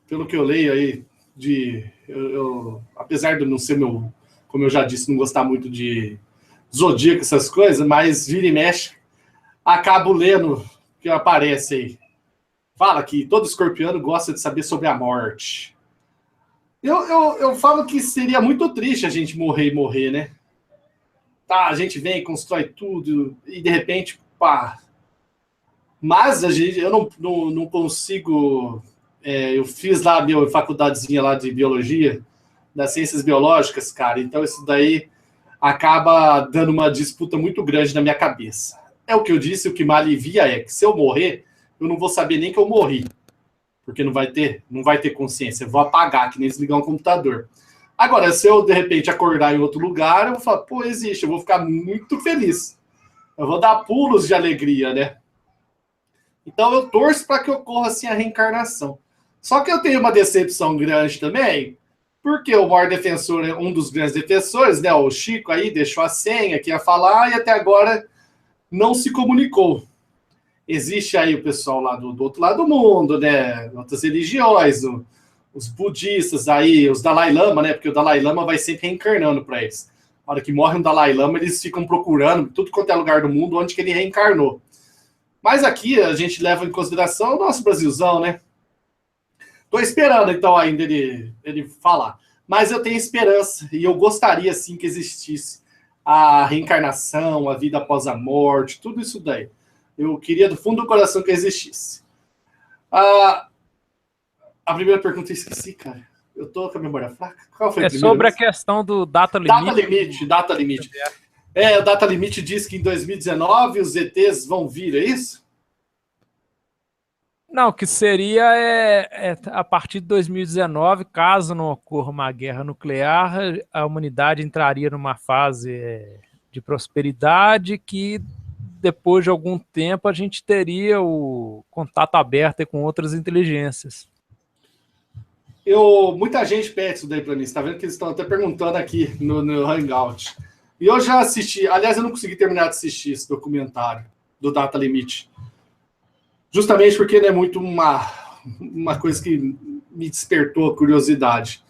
pelo que eu leio aí, apesar de não ser como eu já disse, não gostar muito de zodíaco, essas coisas, mas vira e mexe, acabo lendo o que aparece aí. Fala que todo escorpiano gosta de saber sobre a morte. Eu falo que seria muito triste a gente morrer, né? Tá, a gente vem, constrói tudo, e de repente, pá. Mas eu não consigo... eu fiz lá a minha faculdadezinha lá de biologia, das ciências biológicas, cara. Então isso daí acaba dando uma disputa muito grande na minha cabeça. É o que eu disse, o que me alivia é que se eu morrer, eu não vou saber nem que eu morri. Porque não vai ter consciência. Eu vou apagar, que nem desligar um computador. Agora, se eu, de repente, acordar em outro lugar, eu vou falar, pô, existe, eu vou ficar muito feliz. Eu vou dar pulos de alegria, né? Então, eu torço para que ocorra, assim, a reencarnação. Só que eu tenho uma decepção grande também, porque o maior defensor, um dos grandes defensores, né, o Chico aí, deixou a senha que ia falar e até agora não se comunicou. Existe aí o pessoal lá do outro lado do mundo, né? Outras religiões, os budistas aí, os Dalai Lama, né? Porque o Dalai Lama vai sempre reencarnando para eles. Na hora que morre um Dalai Lama, eles ficam procurando tudo quanto é lugar do mundo onde que ele reencarnou. Mas aqui a gente leva em consideração o nosso Brasilzão, né? Tô esperando, então, ainda ele falar. Mas eu tenho esperança e eu gostaria, sim, que existisse a reencarnação, a vida após a morte, tudo isso daí. Eu queria, do fundo do coração, que existisse. A primeira pergunta eu esqueci, cara. Eu tô com a memória fraca. Qual foi a primeira? Sobre a questão do data limite. Data limite. O data limite diz que em 2019 os ETs vão vir, é isso? Não, que seria a partir de 2019, caso não ocorra uma guerra nuclear, a humanidade entraria numa fase de prosperidade que depois de algum tempo a gente teria o contato aberto com outras inteligências. Muita gente pede isso daí para mim, você tá vendo que eles estão até perguntando aqui no Hangout. E eu já assisti, aliás, eu não consegui terminar de assistir esse documentário do Data Limite. Justamente porque não é muito uma coisa que me despertou a curiosidade.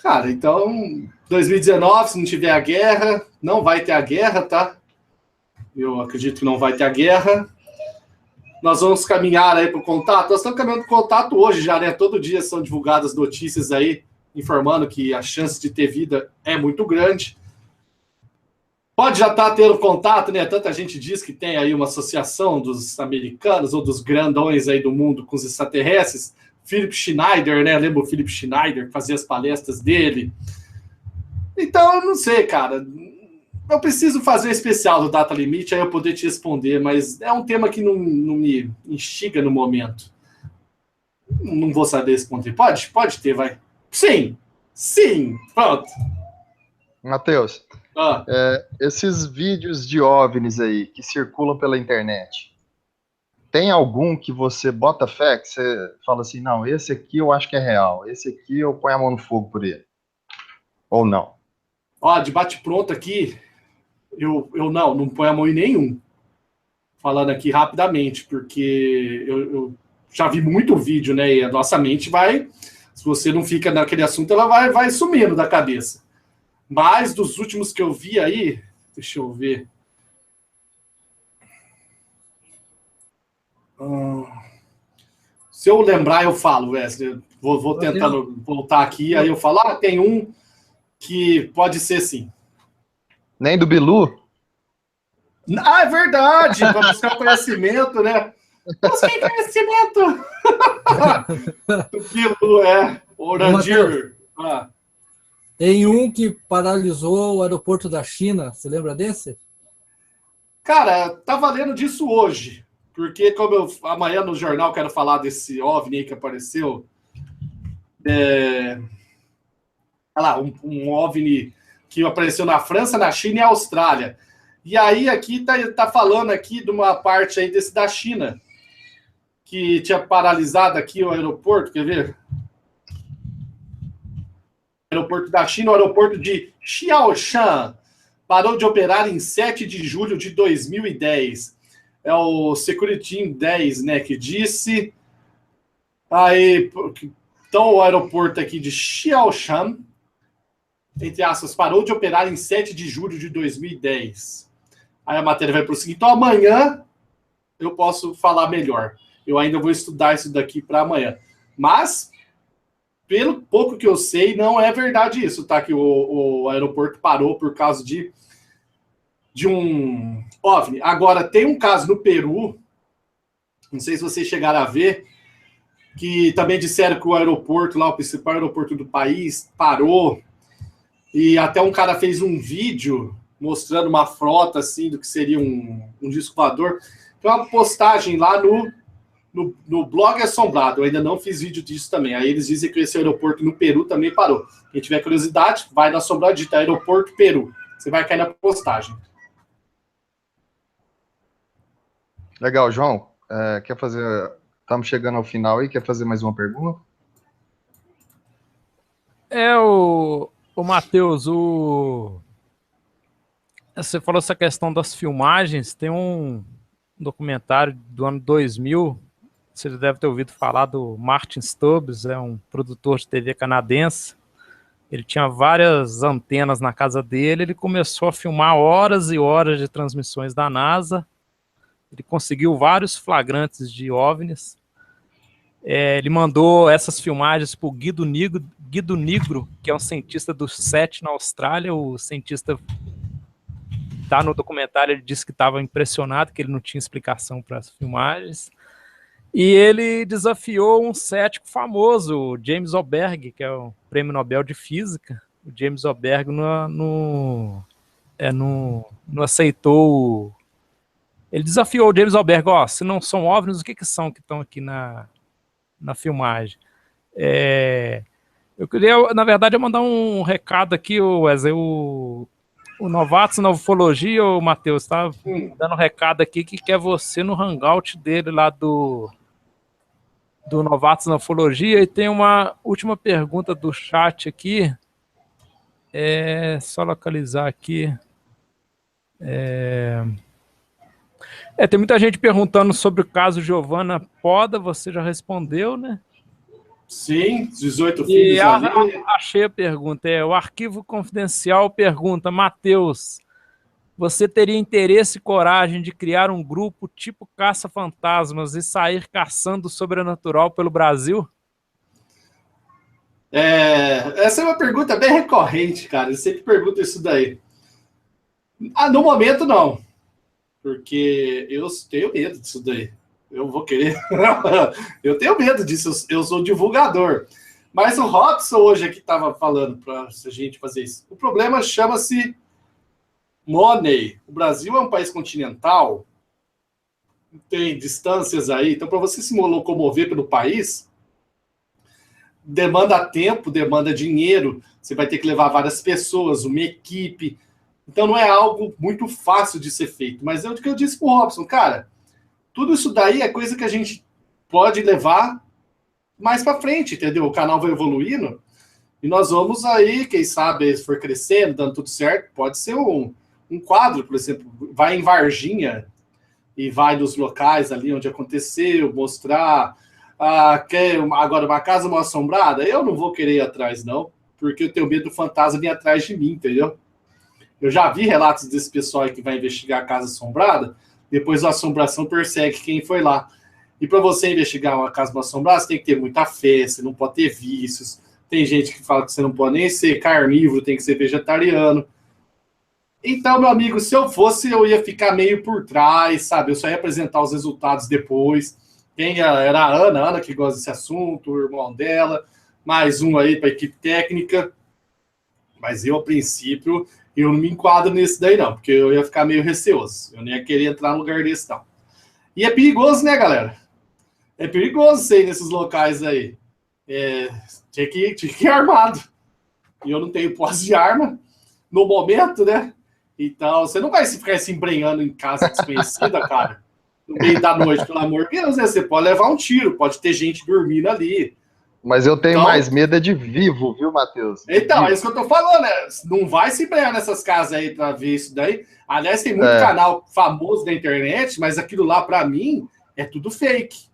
Cara, então, 2019, se não tiver a guerra, não vai ter a guerra, tá? Eu acredito que não vai ter a guerra. Nós vamos caminhar aí para o contato. Nós estamos caminhando para o contato hoje já, né? Todo dia são divulgadas notícias aí, informando que a chance de ter vida é muito grande. Pode já estar tendo contato, né? Tanta gente diz que tem aí uma associação dos americanos ou dos grandões aí do mundo com os extraterrestres. Philip Schneider, né? Lembra o Philip Schneider que fazia as palestras dele? Então, eu não sei, cara. Eu preciso fazer um especial do Data Limite, aí eu poder te responder, mas é um tema que não me instiga no momento. Não vou saber responder. Pode ter, vai. Sim, pronto. Matheus, esses vídeos de OVNIs aí que circulam pela internet, tem algum que você bota fé, que você fala assim, não, esse aqui eu acho que é real, esse aqui eu ponho a mão no fogo por ele? Ou não? Ó, de bate-pronto aqui, eu não ponho a mão em nenhum. Falando aqui rapidamente, porque eu já vi muito vídeo, né? E a nossa mente vai... Se você não fica naquele assunto, ela vai sumindo da cabeça. Mas dos últimos que eu vi aí... Deixa eu ver. Se eu lembrar, eu falo, Wesley. Vou tentando voltar aqui, aí eu falo, tem um que pode ser sim. Nem do Bilu? É verdade, para buscar conhecimento, né? Busquei conhecimento! Aquilo é Orandir. Tem um que paralisou o aeroporto da China, você lembra desse? Cara, tá valendo disso hoje, porque como amanhã no jornal quero falar desse OVNI aí que apareceu, olha lá, um OVNI que apareceu na França, na China e Austrália. E aí aqui tá falando aqui de uma parte aí desse da China, que tinha paralisado aqui o aeroporto, quer ver? Aeroporto da China, o aeroporto de Xiaoshan, parou de operar em 7 de julho de 2010. É o Security 10, né, que disse. Aí, então, o aeroporto aqui de Xiaoshan, entre aspas, parou de operar em 7 de julho de 2010. Aí a matéria vai prosseguir. Então, amanhã eu posso falar melhor. Eu ainda vou estudar isso daqui para amanhã. Mas, pelo pouco que eu sei, não é verdade isso, tá? Que o aeroporto parou por causa de um OVNI. Agora, tem um caso no Peru, não sei se vocês chegaram a ver, que também disseram que o aeroporto lá, o principal aeroporto do país, parou. E até um cara fez um vídeo mostrando uma frota, assim, do que seria um disco voador. Tem uma postagem lá no blog Assombrado. Eu ainda não fiz vídeo disso também. Aí eles dizem que esse aeroporto no Peru também parou. Quem tiver curiosidade, vai no Assombrado, digita aeroporto Peru. Você vai cair na postagem. Legal, João. Quer fazer... Estamos chegando ao final aí. Quer fazer mais uma pergunta? O Matheus, você falou essa questão das filmagens. Tem um documentário do ano 2000, você deve ter ouvido falar do Martin Stubbs, é um produtor de TV canadense. Ele tinha várias antenas na casa dele, ele começou a filmar horas e horas de transmissões da NASA, ele conseguiu vários flagrantes de OVNIs. Ele mandou essas filmagens para o Guido Nigro, que é um cientista do SET na Austrália. O cientista está no documentário, ele disse que estava impressionado, que ele não tinha explicação para as filmagens. E ele desafiou um cético famoso, o James Oberg, que é o Prêmio Nobel de Física. O James Oberg não aceitou. Ele desafiou o James Oberg, se não são OVNIs, o que são que estão aqui na filmagem? Eu queria, na verdade, mandar um recado aqui, Wesley, o Novatos na Ufologia, o Matheus, tá dando um recado aqui que quer você no hangout dele lá do Novatos na Ufologia. E tem uma última pergunta do chat aqui, só localizar aqui. Tem muita gente perguntando sobre o caso Giovanna Poda, você já respondeu, né? Sim, 18 filhos ali. Achei a pergunta. O Arquivo Confidencial pergunta: Matheus, você teria interesse e coragem de criar um grupo tipo Caça-Fantasmas e sair caçando o sobrenatural pelo Brasil? Essa é uma pergunta bem recorrente, cara. Eu sempre pergunto isso daí. No momento, não. Porque eu tenho medo disso daí. Eu vou querer. Eu tenho medo disso. Eu sou divulgador. Mas o Robson hoje aqui estava falando para a gente fazer isso. O problema chama-se money. O Brasil é um país continental. Tem distâncias aí. Então, para você se locomover pelo país, demanda tempo, demanda dinheiro. Você vai ter que levar várias pessoas, uma equipe. Então, não é algo muito fácil de ser feito. Mas é o que eu disse para o Robson, cara. Tudo isso daí é coisa que a gente pode levar mais para frente, entendeu? O canal vai evoluindo e nós vamos aí, quem sabe, se for crescendo, dando tudo certo, pode ser um quadro, por exemplo, vai em Varginha e vai nos locais ali onde aconteceu, mostrar agora uma casa mal assombrada. Eu não vou querer ir atrás, não, porque eu tenho medo do fantasma vir atrás de mim, entendeu? Eu já vi relatos desse pessoal aí que vai investigar a casa assombrada. Depois a assombração persegue quem foi lá. E para você investigar uma casa assombrada, você tem que ter muita fé, você não pode ter vícios. Tem gente que fala que você não pode nem ser carnívoro, tem que ser vegetariano. Então, meu amigo, se eu fosse, eu ia ficar meio por trás, sabe? Eu só ia apresentar os resultados depois. Era a Ana que gosta desse assunto, o irmão dela, mais um aí para a equipe técnica. Mas eu, a princípio, eu não me enquadro nesse daí, não, porque eu ia ficar meio receoso. Eu não ia querer entrar no lugar desse, não. E é perigoso, né, galera? É perigoso você ir nesses locais aí. Tinha que ir armado. E eu não tenho posse de arma no momento, né? Então, você não vai ficar se embrenhando em casa desconhecida, cara, no meio da noite, pelo amor de Deus, né? Você pode levar um tiro, pode ter gente dormindo ali. Mas eu tenho Então, mais medo de vivo, viu, Matheus? Então, é isso que eu tô falando, né? Não vai se embrenhar nessas casas aí pra ver isso daí. Aliás, tem muito canal famoso da internet, mas aquilo lá, pra mim, é tudo fake.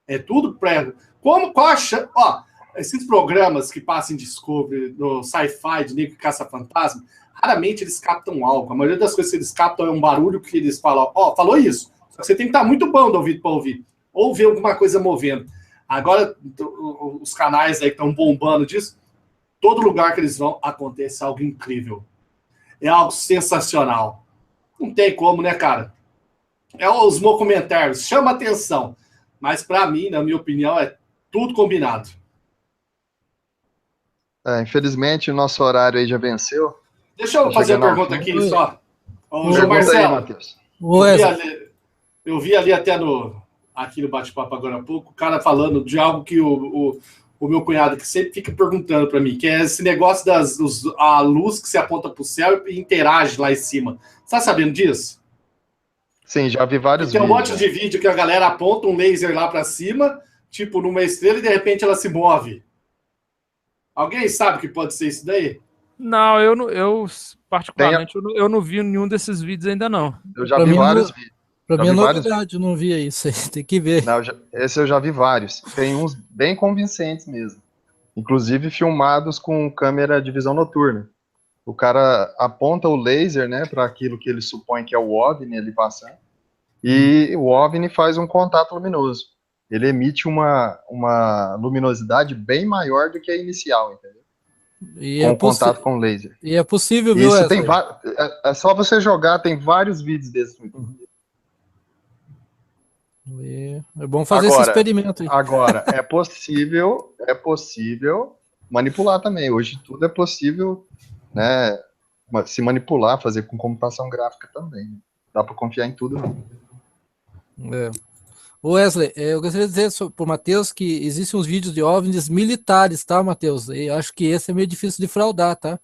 É tudo pré. Qual a chance? Ó, esses programas que passam em Discovery, no Sci-Fi, de Nego que Caça Fantasma, raramente eles captam algo. A maioria das coisas que eles captam é um barulho que eles falam, falou isso. Só que você tem que estar muito bom do ouvido para ouvir. Ou ver alguma coisa movendo. Agora, os canais aí que estão bombando disso, todo lugar que eles vão, acontece algo incrível. É algo sensacional. Não tem como, né, cara? É os documentários, chama atenção. Mas, para mim, na minha opinião, é tudo combinado. Infelizmente, o nosso horário aí já venceu. Deixa eu fazer uma pergunta aqui só. Ô, João Marcelo, eu vi ali até aqui no bate-papo agora há pouco, o cara falando de algo que o meu cunhado que sempre fica perguntando para mim, que é esse negócio a luz que se aponta para o céu e interage lá em cima. Você tá sabendo disso? Sim, já vi vários vídeos. Tem um monte de vídeo que a galera aponta um laser lá para cima, tipo numa estrela, e de repente ela se move. Alguém sabe o que pode ser isso daí? Não, eu particularmente, eu não vi nenhum desses vídeos ainda, não. Eu já vi vários vídeos. Pra mim é novidade, eu não via isso aí, tem que ver. Não, esse eu já vi vários. Tem uns bem convincentes mesmo. Inclusive filmados com câmera de visão noturna. O cara aponta o laser, né, para aquilo que ele supõe que é o OVNI ali passando. E o OVNI faz um contato luminoso. Ele emite uma luminosidade bem maior do que a inicial, entendeu? E com contato com laser. E é possível, viu? Isso tem é só você jogar, tem vários vídeos desses. É bom fazer esse experimento aí. Agora, é possível manipular também. Hoje tudo é possível, né? Se manipular, fazer com computação gráfica também. Dá para confiar em tudo, não. Wesley, eu gostaria de dizer para o Matheus que existem uns vídeos de OVNIs militares, tá, Matheus? E acho que esse é meio difícil de fraudar, tá?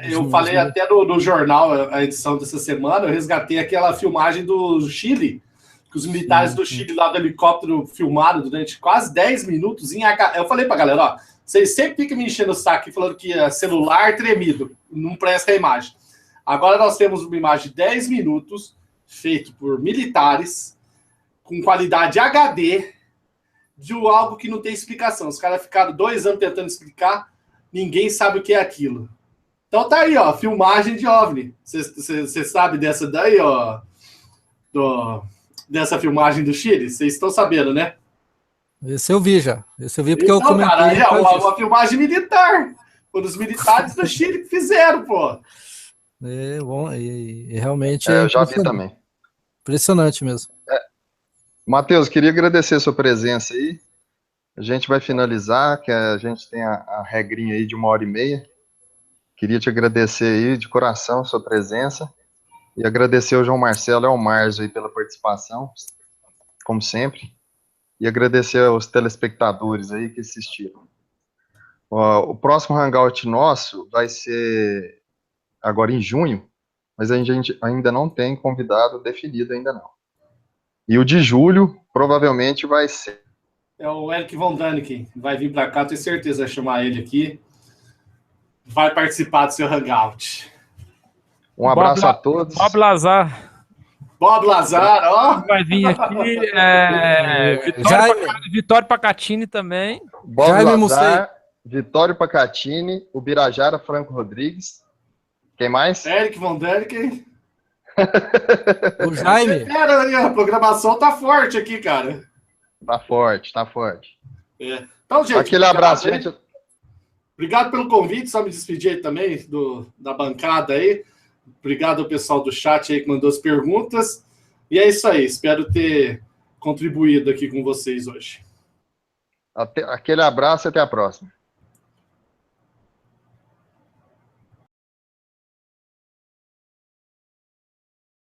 Eu falei até no jornal, a edição dessa semana, eu resgatei aquela filmagem do Chile, que os militares do Chile lá do helicóptero filmaram durante quase 10 minutos. Eu falei pra galera, ó, vocês sempre ficam me enchendo o saco falando que é celular tremido, não presta a imagem. Agora nós temos uma imagem de 10 minutos, feito por militares, com qualidade HD, de algo que não tem explicação. Os caras ficaram 2 anos tentando explicar, ninguém sabe o que é aquilo. Então tá aí, ó, filmagem de OVNI. Você sabe dessa daí, ó, dessa filmagem do Chile? Vocês estão sabendo, né? Esse eu vi já. Esse eu vi porque então, eu comentei. Cara, é uma filmagem militar. Foi dos militares do Chile que fizeram, pô. É bom, e realmente eu já vi também. Impressionante mesmo. Matheus, queria agradecer a sua presença aí. A gente vai finalizar, que a gente tem a regrinha aí de 1h30. Queria te agradecer aí de coração a sua presença e agradecer ao João Marcelo e ao Marzo aí pela participação, como sempre, e agradecer aos telespectadores aí que assistiram. O próximo Hangout nosso vai ser agora em junho, mas a gente ainda não tem convidado definido, ainda não. E o de julho, provavelmente, vai ser. É o Eric Von Däniken, vai vir para cá, tenho certeza, vai chamar ele aqui. Vai participar do seu Hangout. Um abraço a todos. Bob Lazar. Bob Lazar, ó. Vai vir aqui. Vitório Pacatini também. Bob Lazar, Vitório Pacatini, o Birajara Franco Rodrigues. Quem mais? Eric Von Däniken. O Jaime. A programação tá forte aqui, cara. Tá forte. Então, gente. Aquele abraço, gente. Obrigado pelo convite, só me despedir aí também da bancada aí. Obrigado ao pessoal do chat aí que mandou as perguntas. E é isso aí, espero ter contribuído aqui com vocês hoje. Aquele abraço e até a próxima.